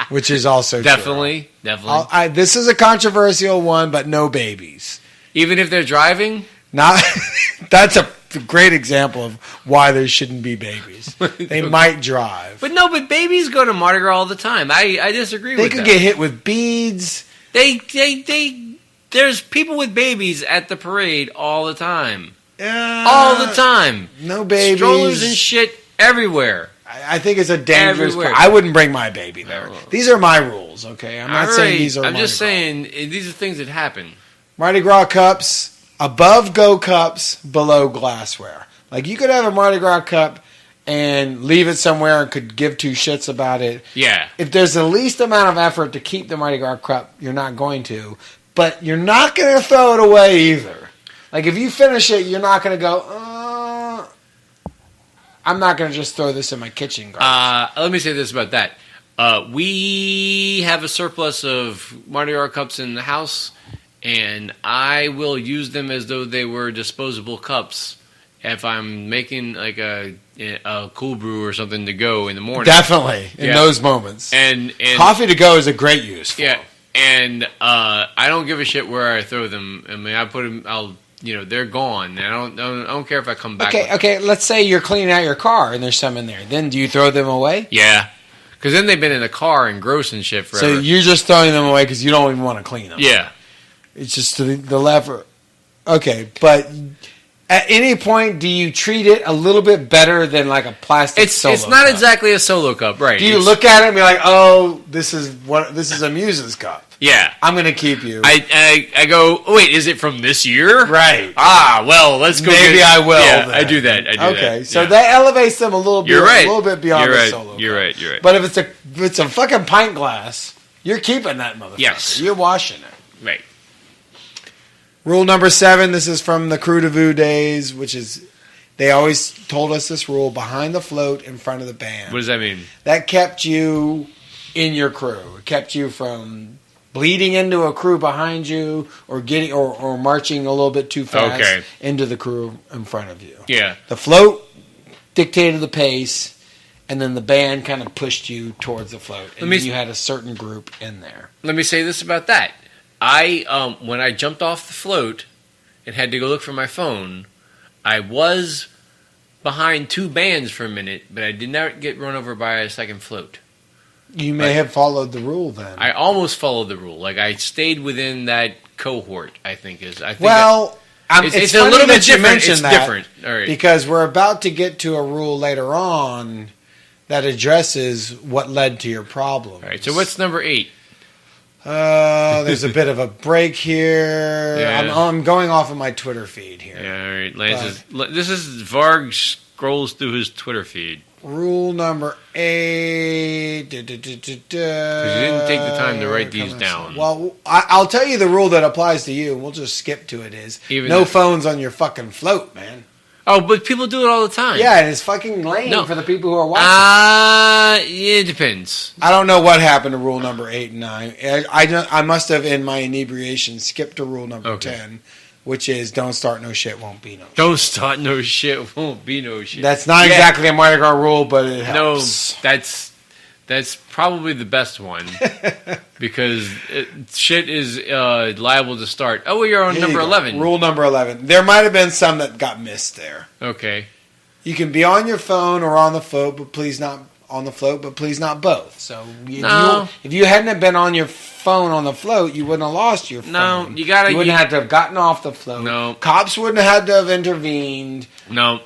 Which is also definitely. true. Definitely. This is a controversial one, but no babies. Even if they're driving? That's a great example of why there shouldn't be babies. They might drive. But babies go to Mardi Gras all the time. I disagree with that. They could get hit with beads. There's people with babies at the parade all the time. All the time. No babies. Strollers and shit everywhere. I think it's a dangerous... I wouldn't bring my baby there. These are my rules, okay? I'm not saying these are I'm just saying these are things that happen. Mardi Gras cups, above go cups, below glassware. Like you could have a Mardi Gras cup and leave it somewhere and could give two shits about it. Yeah. If there's the least amount of effort to keep the Mardi Gras cup, you're not going to. But you're not going to throw it away either. Like, if you finish it, you're not going to go, I'm not going to just throw this in my kitchen garbage. Let me say this about that. We have a surplus of Mardi Gras cups in the house, and I will use them as though they were disposable cups if I'm making like a cool brew or something to go in the morning. Definitely, in those moments. And coffee to go is a great use for them. And I don't give a shit where I throw them. I mean, I put them. They're gone. And I don't care if I come back. Okay. Let's say you're cleaning out your car and there's some in there. Then do you throw them away? Yeah, because then they've been in the car and gross and shit forever. So you're just throwing them away because you don't even want to clean them. Yeah, it's just the lever. Okay, but at any point, do you treat it a little bit better than like a plastic solo It's not cup? exactly a solo cup, right? Do you look at it and be like, oh, this is a Muse's cup. Yeah. I'm going to keep you. I go, oh, wait, is it from this year? Right. Well, let's go. Maybe I will. Yeah, then. I do that. Okay, so that elevates them a little bit. You're right. A little bit beyond the solo cup. You're right. But if it's a fucking pint glass, you're keeping that motherfucker. Yes. You're washing it. Right. Rule number 7, this is from the Crew de Vue days, which is, they always told us this rule, behind the float, in front of the band. What does that mean? That kept you in your crew. It kept you from bleeding into a crew behind you or getting or marching a little bit too fast into the crew in front of you. Yeah. The float dictated the pace, and then the band kind of pushed you towards the float. And then you had a certain group in there. Let me say this about that. When I jumped off the float and had to go look for my phone, I was behind 2 bands for a minute, but I did not get run over by a second float. You may have followed the rule then. I almost followed the rule. Like, I stayed within that cohort, I think. It's a little bit you mentioned that. Different. All right. Because we're about to get to a rule later on that addresses what led to your problem. All right, so what's number 8? There's a bit of a break here. Yeah. I'm going off of my Twitter feed here. Yeah, all right. This is Varg scrolls through his Twitter feed. Rule number 8. Because you didn't take the time to write these down. Well, I'll tell you the rule that applies to you, and we'll just skip to it. No phones on your fucking float, man. Oh, but people do it all the time. Yeah, and it's fucking lame for the people who are watching. It depends. I don't know what happened to rule number 8 and 9. I must have, in my inebriation, skipped to rule number 10, which is don't start no shit, won't be no shit. Don't start no shit, won't be no shit. That's not exactly a Mardi Gras rule, but it helps. No, that's probably the best one because shit is liable to start. Oh, well, you're on number 11. Rule number 11. There might have been some that got missed there. Okay. You can be on your phone or on the float, but please not on the float, but please not both. So if you hadn't have been on your phone on the float, you wouldn't have lost your phone. No, you wouldn't have to have gotten off the float. No. Cops wouldn't have had to have intervened. No.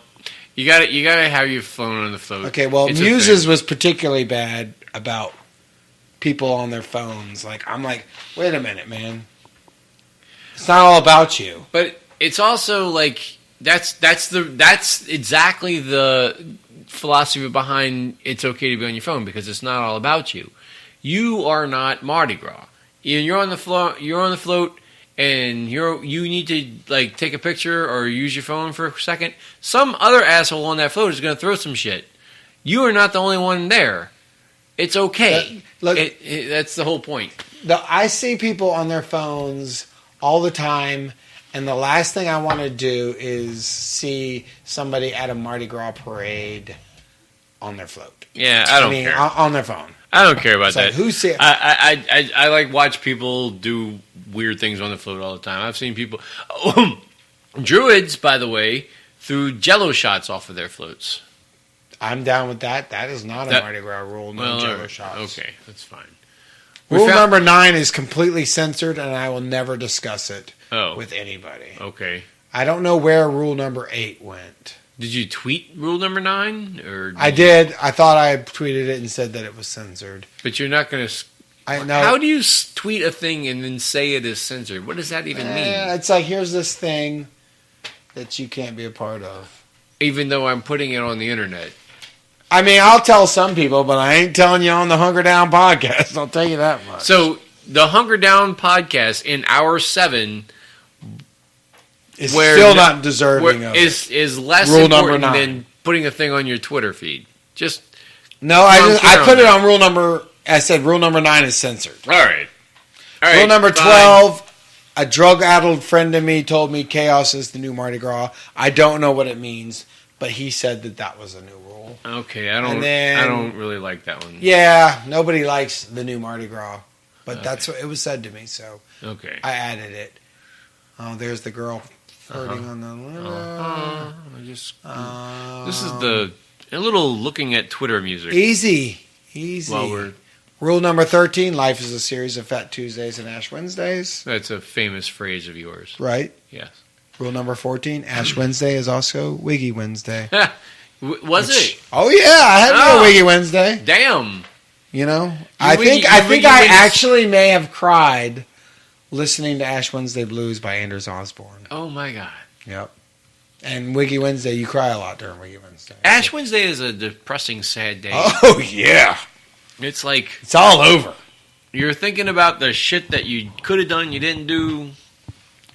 You gotta have your phone on the float. Okay, well, Muses was particularly bad about people on their phones. I'm like, wait a minute, man. It's not all about you. But it's also like that's exactly the philosophy behind it's okay to be on your phone because it's not all about you. You are not Mardi Gras. You're on the float. You're on the float. And you need to take a picture or use your phone for a second, some other asshole on that float is going to throw some shit. You are not the only one there. It's okay. That's the whole point. I see people on their phones all the time, and the last thing I want to do is see somebody at a Mardi Gras parade on their float. Yeah, I don't care. On their phone. I don't care about that. Who's it? I watch people do weird things on the float all the time. I've seen people. Druids, by the way, threw Jello shots off of their floats. I'm down with that. That is not a Mardi Gras rule. No Jello shots. Okay, that's fine. Rule number 9 is completely censored, and I will never discuss it with anybody. Okay. I don't know where rule number 8 went. Did you tweet rule number 9? Or I did. I thought I tweeted it and said that it was censored. But you're not going to... I know. How do you tweet a thing and then say it is censored? What does that even mean? It's like, here's this thing that you can't be a part of. Even though I'm putting it on the internet. I mean, I'll tell some people, but I ain't telling you on the Hunger Down podcast. I'll tell you that much. So the Hunger Down podcast in hour 7 is still not deserving of is less rule important number 9 than putting a thing on your Twitter feed. Just I put it on rule number. I said rule number 9 is censored. All right. Rule number 12. A drug-addled friend of me told me chaos is the new Mardi Gras. I don't know what it means, but he said that was a new rule. Okay, I don't really like that one. Yeah, nobody likes the new Mardi Gras, but that's what it was said to me, so okay, I added it. Oh, there's the girl flirting on the. This is a little looking at Twitter music. Easy. While we're Rule number 13, life is a series of Fat Tuesdays and Ash Wednesdays. That's a famous phrase of yours. Right? Yes. Rule number 14, Ash Wednesday is also Wiggy Wednesday. Was it? Oh, yeah. I had a Wiggy Wednesday. Damn. You know? I think I actually may have cried listening to Ash Wednesday Blues by Anders Osborne. Oh, my God. Yep. And Wiggy Wednesday, you cry a lot during Wiggy Wednesday. Ash Wednesday is a depressing, sad day. Oh, yeah. It's like... It's all over. You're thinking about the shit that you could have done, you didn't do.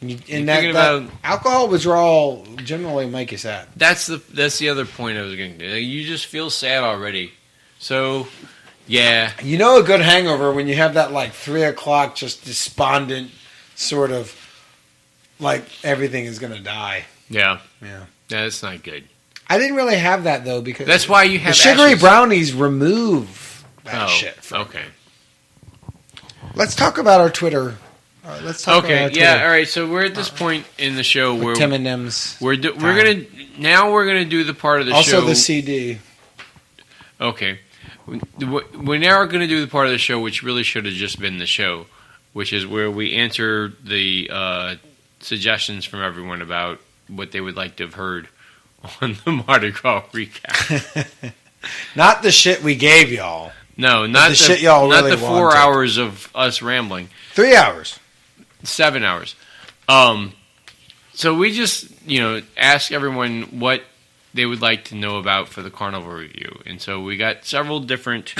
And that alcohol withdrawal generally make you sad. That's the other point I was going to do. You just feel sad already. So, yeah. You know a good hangover when you have that like 3 o'clock just despondent sort of like everything is going to die. Yeah. Yeah. Yeah, that's not good. I didn't really have that though because that's why you have the sugary ashes. Brownies remove that shit. Okay. Let's talk about our Twitter. Let's talk about our Twitter. Yeah, all right. So we're at this point in the show where Tim and Nim's we're gonna do the part of the show. Also the CD. Okay, we're now going to do the part of the show which really should have just been the show, which is where we answer the suggestions from everyone about what they would like to have heard on the Mardi Gras recap. Not the shit we gave y'all. No, not the shit y'all really wanted. Not the 4 hours of us rambling. 3 hours. 7 hours. So we just, ask everyone what they would like to know about for the Carnival Review. And so we got several different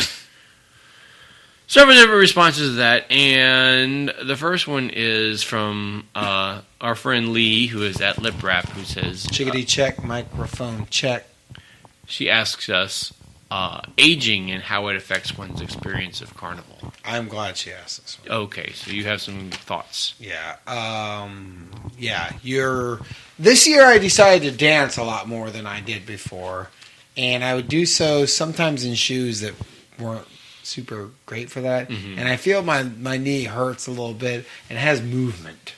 responses to that. And the first one is from our friend Lee, who is at Lip Rap, who says... Chickadee check, microphone check. She asks us, aging and how it affects one's experience of Carnival. I'm glad she asked this one. Okay, so you have some thoughts. Yeah. This year I decided to dance a lot more than I did before. And I would do so sometimes in shoes that weren't super great for that. Mm-hmm. And I feel my knee hurts a little bit and has movement.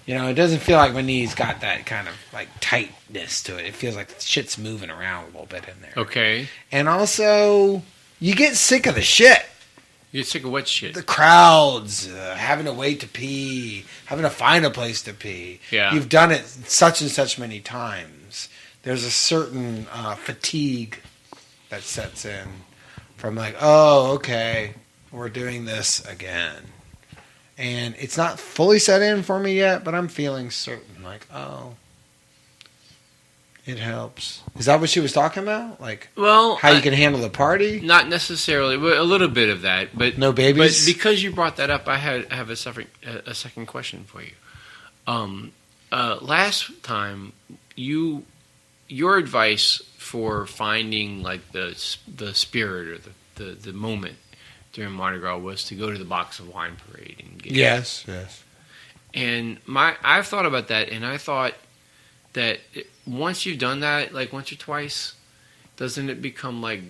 It doesn't feel like my knee's got that kind of like tightness to it. It feels like the shit's moving around a little bit in there. Okay. And also, you get sick of the shit. You get sick of what shit? The crowds, having to wait to pee, having to find a place to pee. Yeah. You've done it such and such many times. There's a certain fatigue that sets in from like, oh, okay, we're doing this again. And it's not fully set in for me yet, but I'm feeling certain. Like, oh, it helps. Is that what she was talking about? Like, how you can handle the party? Not necessarily, but a little bit of that. But no babies. But because you brought that up, I have a second question for you. Last time, your advice for finding like the spirit or the moment during Mardi Gras was to go to the Box of Wine Parade and get yes. And I've thought about that, and I thought that once you've done that, like once or twice, doesn't it become like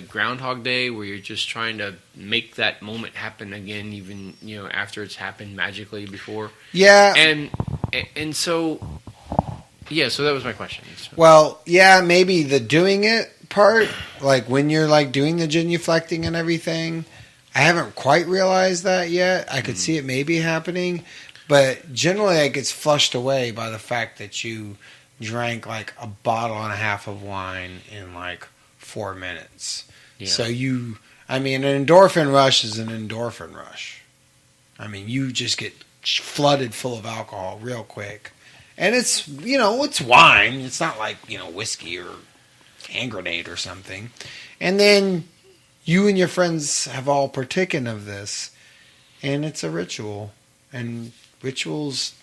Groundhog Day, where you're just trying to make that moment happen again, even after it's happened magically before? Yeah. And so, yeah. So that was my question. Well, yeah, maybe the doing it part, like when you're like doing the genuflecting and everything. I haven't quite realized that yet. I could see it maybe happening, but generally it gets flushed away by the fact that you drank like a bottle and a half of wine in like 4 minutes. Yeah. So an endorphin rush is an endorphin rush. I mean, you just get flooded full of alcohol real quick. And it's, it's wine. It's not like, whiskey or hand grenade or something. And then you and your friends have all partaken of this, and it's a ritual. And rituals,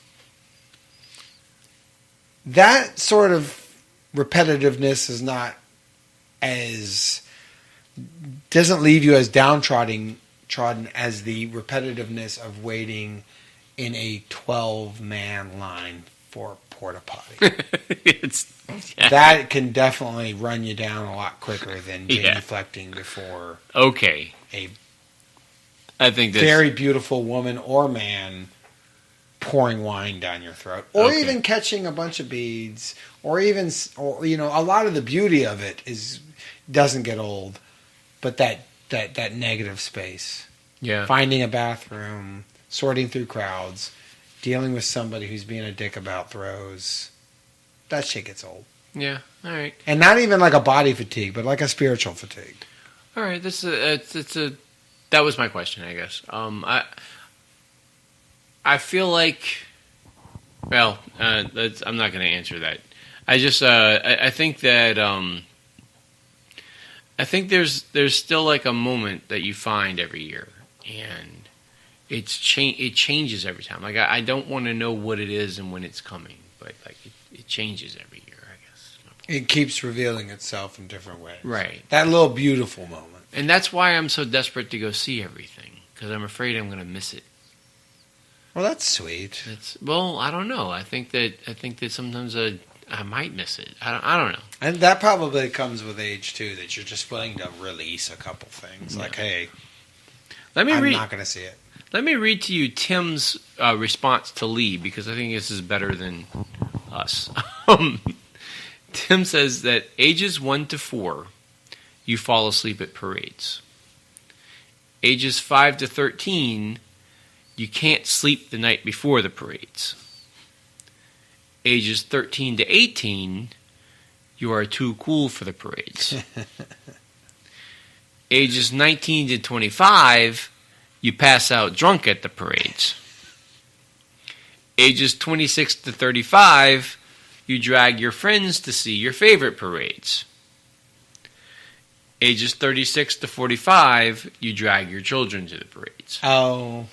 that sort of repetitiveness is not as, doesn't leave you as downtrodden as the repetitiveness of waiting in a 12-man line for a porta potty. That can definitely run you down a lot quicker than genuflecting before I think that's very beautiful woman or man pouring wine down your throat, or even catching a bunch of beads, or a lot of the beauty of it doesn't get old, but that negative space, finding a bathroom, sorting through crowds, dealing with somebody who's being a dick about throws, that shit gets old. Yeah, all right. And not even like a body fatigue, but like a spiritual fatigue. All right, that was my question, I guess. I feel like, well, I'm not going to answer that. I just I think that I think there's still like a moment that you find every year, and it changes every time. Like I don't want to know what it is and when it's coming, but like it changes every year, I guess. It keeps revealing itself in different ways. Right. That little beautiful moment. And that's why I'm so desperate to go see everything, because I'm afraid I'm going to miss it. Well, that's sweet. I don't know. I think that sometimes I might miss it. I don't know. And that probably comes with age too. That you're just willing to release a couple things. Like, hey, I'm not going to see it. Let me read to you Tim's response to Lee, because I think this is better than us. Tim says that ages 1 to 4, you fall asleep at parades. Ages 5 to 13, you can't sleep the night before the parades. Ages 13 to 18, you are too cool for the parades. Ages 19 to 25, you pass out drunk at the parades. Ages 26 to 35, you drag your friends to see your favorite parades. Ages 36 to 45, you drag your children to the parades. Oh,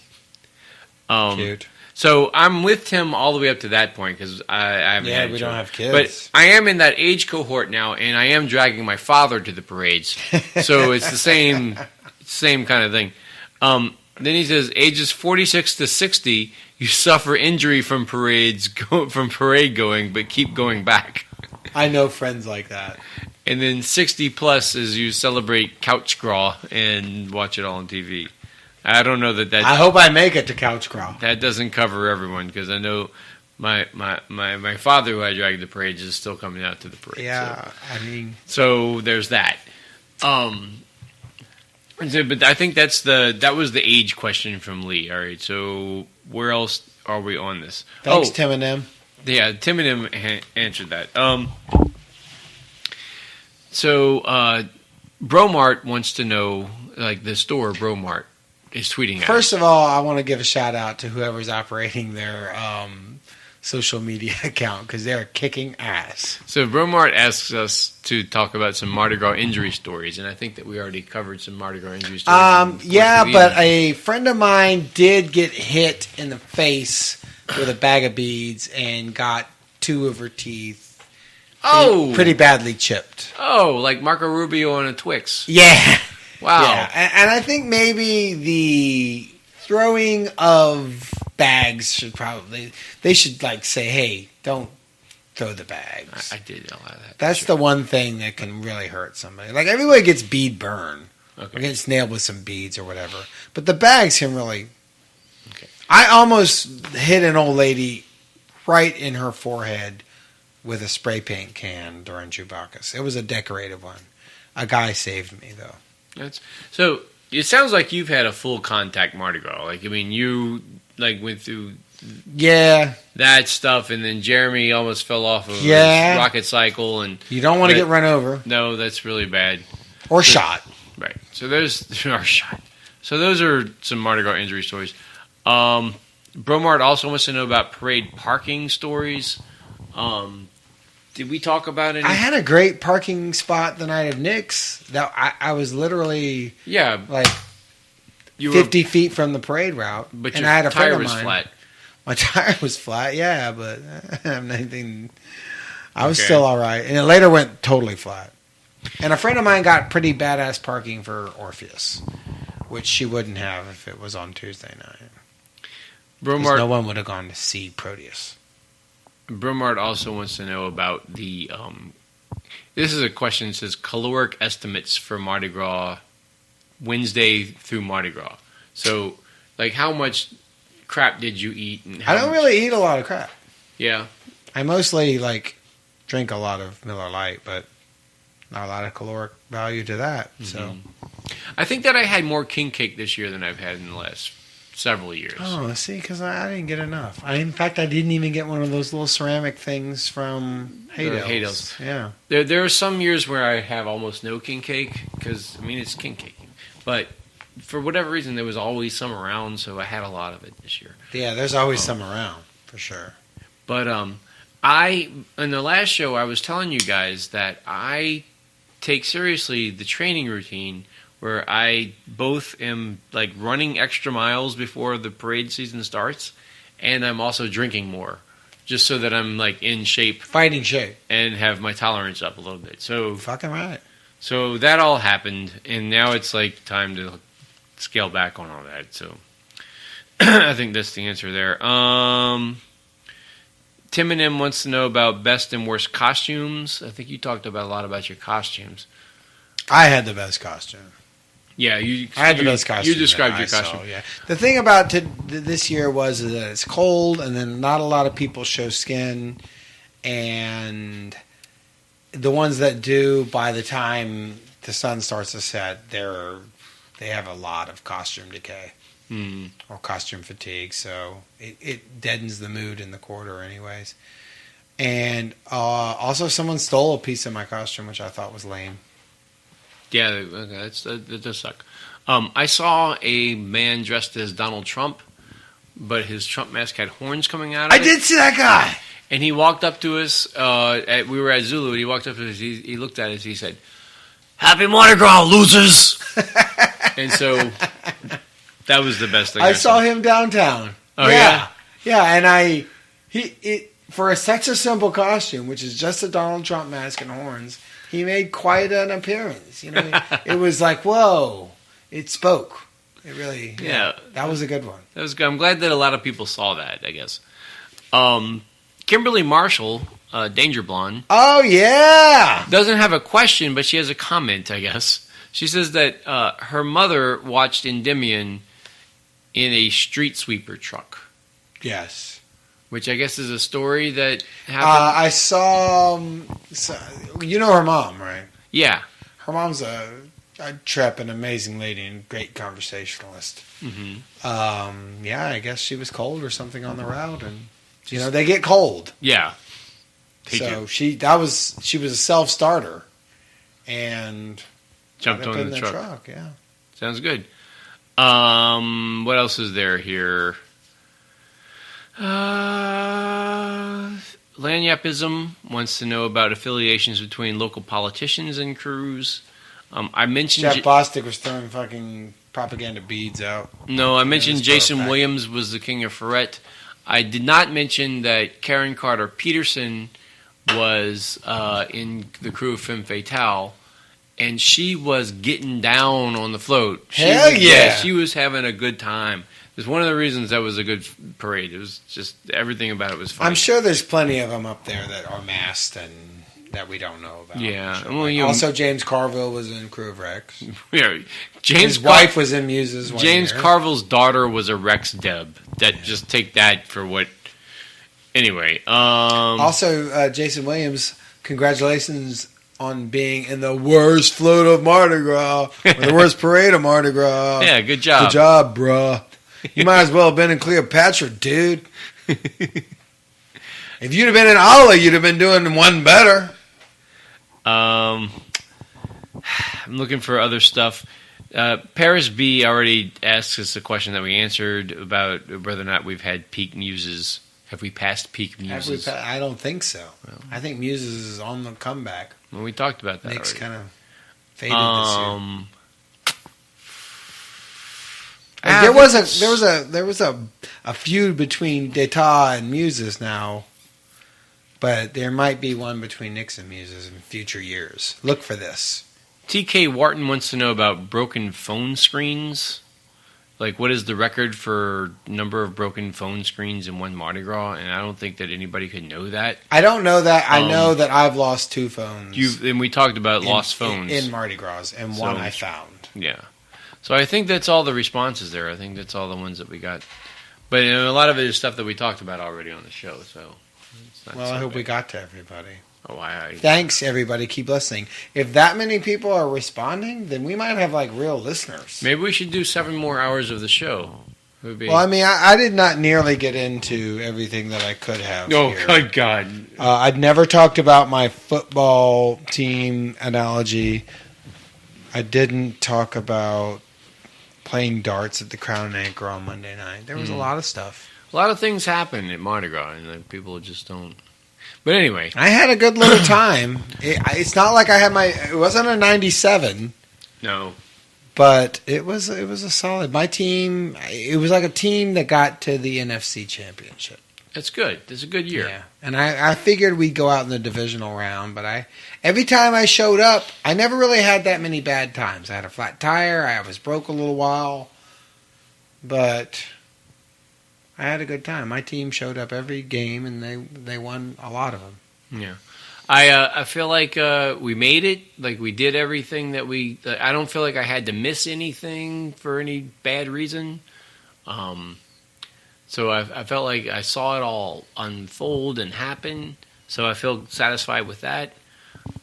cute. So I'm with Tim all the way up to that point, because I haven't had we don't have kids. But I am in that age cohort now, and I am dragging my father to the parades. So it's the same kind of thing. Then he says, ages 46 to 60, you suffer injury from parade going, but keep going back. I know friends like that. And then 60 plus is you celebrate couch crawl and watch it all on TV. I don't know that. I hope I make it to couch crawl. That doesn't cover everyone, because I know my father, who I dragged the parades, is still coming out to the parade. Yeah, so there's that. But I think that was the age question from Lee. All right, so where else are we on this? Thanks, Tim and M. Yeah, Tim and M answered that. So Bromart wants to know, like the store Bromart is tweeting at. First of all, I want to give a shout out to whoever's operating their social media account, because they're kicking ass. So Bromart asks us to talk about some Mardi Gras injury stories, and I think that we already covered some Mardi Gras injury stories. Yeah, but a friend of mine did get hit in the face with a bag of beads and got 2 of her teeth pretty badly chipped. Oh, like Marco Rubio on a Twix. Yeah. Wow. Yeah. And I think maybe the throwing of bags they should like say, hey, don't throw the bags. I did a lot of that. That's the one thing that can really hurt somebody. Like everybody gets bead burn. Okay. Or gets nailed with some beads or whatever. But the bags can really... Okay. I almost hit an old lady right in her forehead with a spray paint can during Chewbacca's. It was a decorative one. A guy saved me, though. So it sounds like you've had a full contact Mardi Gras. Like, I mean, you went through that stuff, and then Jeremy almost fell off of his rocket cycle, and you don't want to get run over. No, that's really bad. Or shot. Right. So shot. So those are some Mardi Gras injury stories. Bromart also wants to know about parade parking stories. Did we talk about it? I had a great parking spot the night of Nick's. That I was literally like 50 feet from the parade route. But and your I had a tire friend of was mine. flat. My tire was flat, yeah, but I didn't have anything. I was still all right. And it later went totally flat. And a friend of mine got pretty badass parking for Orpheus, which she wouldn't have if it was on Tuesday night. Because no one would have gone to see Proteus. Bromart also wants to know about the... this is a question that says caloric estimates for Mardi Gras, Wednesday through Mardi Gras. So, like, how much crap did you eat? And I don't really eat a lot of crap. Yeah. I mostly, drink a lot of Miller Lite, but not a lot of caloric value to that. So, I think that I had more king cake this year than I've had in the last several years. Oh, see, because I didn't get enough. In fact, I didn't even get one of those little ceramic things from Haydell's. Yeah. There are some years where I have almost no king cake because, it's king cake. But for whatever reason, there was always some around, so I had a lot of it this year. Yeah, there's always some around, for sure. But in the last show, I was telling you guys that I take seriously the training routine where I both am running extra miles before the parade season starts, and I'm also drinking more, just so that I'm in shape, fighting shape, and have my tolerance up a little bit. So fucking right. So that all happened, and now it's time to scale back on all that. So I think that's the answer there. Tim and M wants to know about best and worst costumes. I think you talked a lot about your costumes. I had the best costume. Yeah, I had the best costume. You described your costume. Yeah. The thing about this year was that it's cold, and then not a lot of people show skin, and the ones that do, by the time the sun starts to set, they have a lot of costume decay or costume fatigue. So it deadens the mood in the quarter, anyways. And also, someone stole a piece of my costume, which I thought was lame. Yeah, that does suck. I saw a man dressed as Donald Trump, but his Trump mask had horns coming out of it. I did see that guy! And he walked up to us. We were at Zulu, and he walked up to us. He looked at us. He said, "Happy Mardi Gras, losers!" And so that was the best thing. I saw him downtown. Oh, yeah? Yeah, and for such a simple costume, which is just a Donald Trump mask and horns, he made quite an appearance. It was whoa! It spoke. It really. Yeah, that was a good one. That was good. I'm glad that a lot of people saw that. I guess. Kimberly Marshall, Danger Blonde. Oh yeah. Doesn't have a question, but she has a comment. I guess she says that her mother watched Endymion in a street sweeper truck. Yes. Which I guess is a story that happened. I saw. You know her mom, right? Yeah. Her mom's a trip, an amazing lady, and great conversationalist. Mm-hmm. Yeah, I guess she was cold or something on the route, and they get cold. Yeah. So she was a self-starter, and jumped on the truck. Yeah. Sounds good. What else is there here? Lanyapism wants to know about affiliations between local politicians and crews. I mentioned Jeff Bostic was throwing fucking propaganda beads out. No, I mentioned Jason Williams was the king of Ferret. I did not mention that Karen Carter Peterson was in the crew of Femme Fatale, and she was getting down on the float. Hell yeah! She was having a good time. It's one of the reasons that was a good parade. It was just everything about it was fun. I'm sure there's plenty of them up there that are masked and that we don't know about. Yeah. Sure. Well, also, James Carville was in Crew of Rex. Yeah. His wife was in Muses. James Carville's daughter was a Rex Deb. Just take that for what. Anyway. Also, Jason Williams, congratulations on being in the worst float of Mardi Gras, or the worst parade of Mardi Gras. Yeah, good job. Good job, bruh. You might as well have been in Cleopatra, dude. If you'd have been in Alli, you'd have been doing one better. I'm looking for other stuff. Paris B already asked us a question that we answered about whether or not we've had peak muses Have we passed peak Muses? I don't think so. Well, I think Muses is on the comeback. Well, we talked about that. Nick's already. kind of faded this year. There was a feud between Deta and Muses now, but there might be one between Nick's and Muses in future years. Look for this. TK Wharton wants to know about broken phone screens. Like, what is the record for number of broken phone screens in one Mardi Gras? And I don't think that anybody could know that. I don't know that. I know that I've lost 2 phones. And we talked about lost phones in Mardi Gras, and one I found. Yeah. So I think that's all the responses there. I think that's all the ones that we got. But a lot of it is stuff that we talked about already on the show. So it's not I hope we got to everybody. Oh, Thanks, everybody. Keep listening. If that many people are responding, then we might have real listeners. Maybe we should do 7 more hours of the show. Well, I mean, I did not nearly get into everything that I could have. Oh, here. good God. I'd never talked about my football team analogy. I didn't talk about playing darts at the Crown and Anchor on Monday night. There was a lot of stuff. A lot of things happen at Mardi Gras, and people just don't. But anyway. I had a good little time. It's not like I had it wasn't a 97. No. But it was a solid. My team, it was like a team that got to the NFC Championship. That's good. It's a good year. Yeah. And I figured we'd go out in the divisional round, but every time I showed up, I never really had that many bad times. I had a flat tire, I was broke a little while, but I had a good time. My team showed up every game, and they won a lot of them. Yeah. I feel like we made it. Like, we did everything that I don't feel like I had to miss anything for any bad reason. So I felt like I saw it all unfold and happen. So I feel satisfied with that.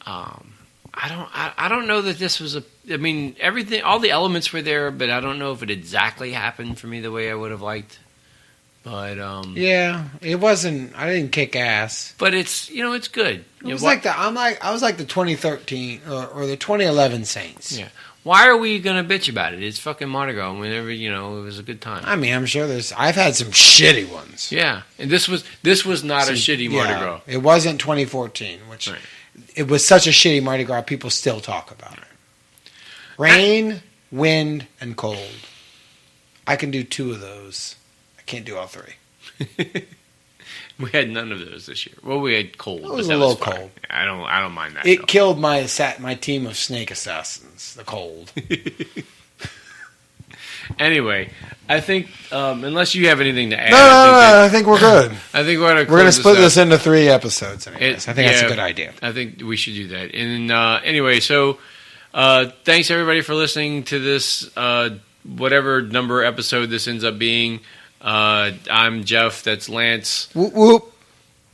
I don't know that this was I mean, everything, all the elements were there, but I don't know if it exactly happened for me the way I would have liked. But yeah, it wasn't. I didn't kick ass. But it's it's good. It was I was like the 2013 or the 2011 Saints. Yeah. Why are we gonna bitch about it? It's fucking Mardi Gras. Whenever it was a good time. I mean, I'm sure I've had some shitty ones. Yeah, and this was not a shitty Mardi Gras. It wasn't 2014, which it was such a shitty Mardi Gras. People still talk about it. Rain, wind, and cold. I can do 2 of those. I can't do all 3. We had none of those this year. Well, we had cold. It was a little cold. I don't mind that. It killed my team of snake assassins. The cold. Anyway, I think unless you have anything to add, I think we're good. I think we're going to split this into 3 episodes. Anyways. I think that's a good idea. I think we should do that. And anyway, so thanks everybody for listening to this. Whatever number episode this ends up being. I'm Jeff. That's Lance. Whoop whoop.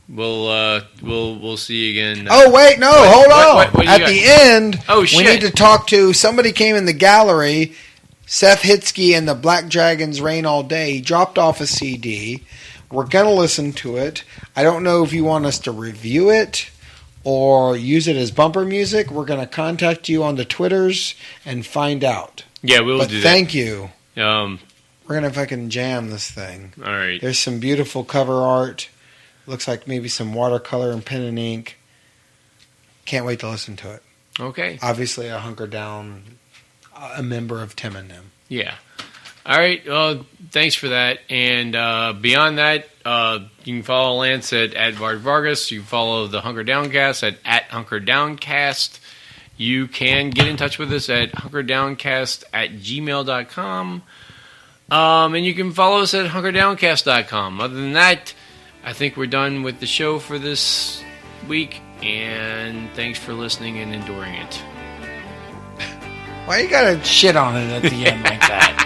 We'll see you again. Oh wait, no, hold on. What At the end, shit. We need to talk to somebody. Came in the gallery. Seth Hitsky and the Black Dragons Rain All Day. He dropped off a CD. We're gonna listen to it. I don't know if you want us to review it or use it as bumper music. We're gonna contact you on the Twitters and find out. Yeah, we'll do that. Thank you. We're going to fucking jam this thing. All right. There's some beautiful cover art. Looks like maybe some watercolor and pen and ink. Can't wait to listen to it. Okay. Obviously, a hunker down, a member of Tim and them. Yeah. All right. Well, thanks for that. And beyond that, you can follow Lance at Varg Vargas. You can follow the Hunker Downcast at Hunker Downcast. You can get in touch with us at hunkerdowncast@gmail.com. And you can follow us at hunkerdowncast.com. Other than that, I think we're done with the show for this week. And thanks for listening and enduring it. Why you gotta shit on it at the end like that?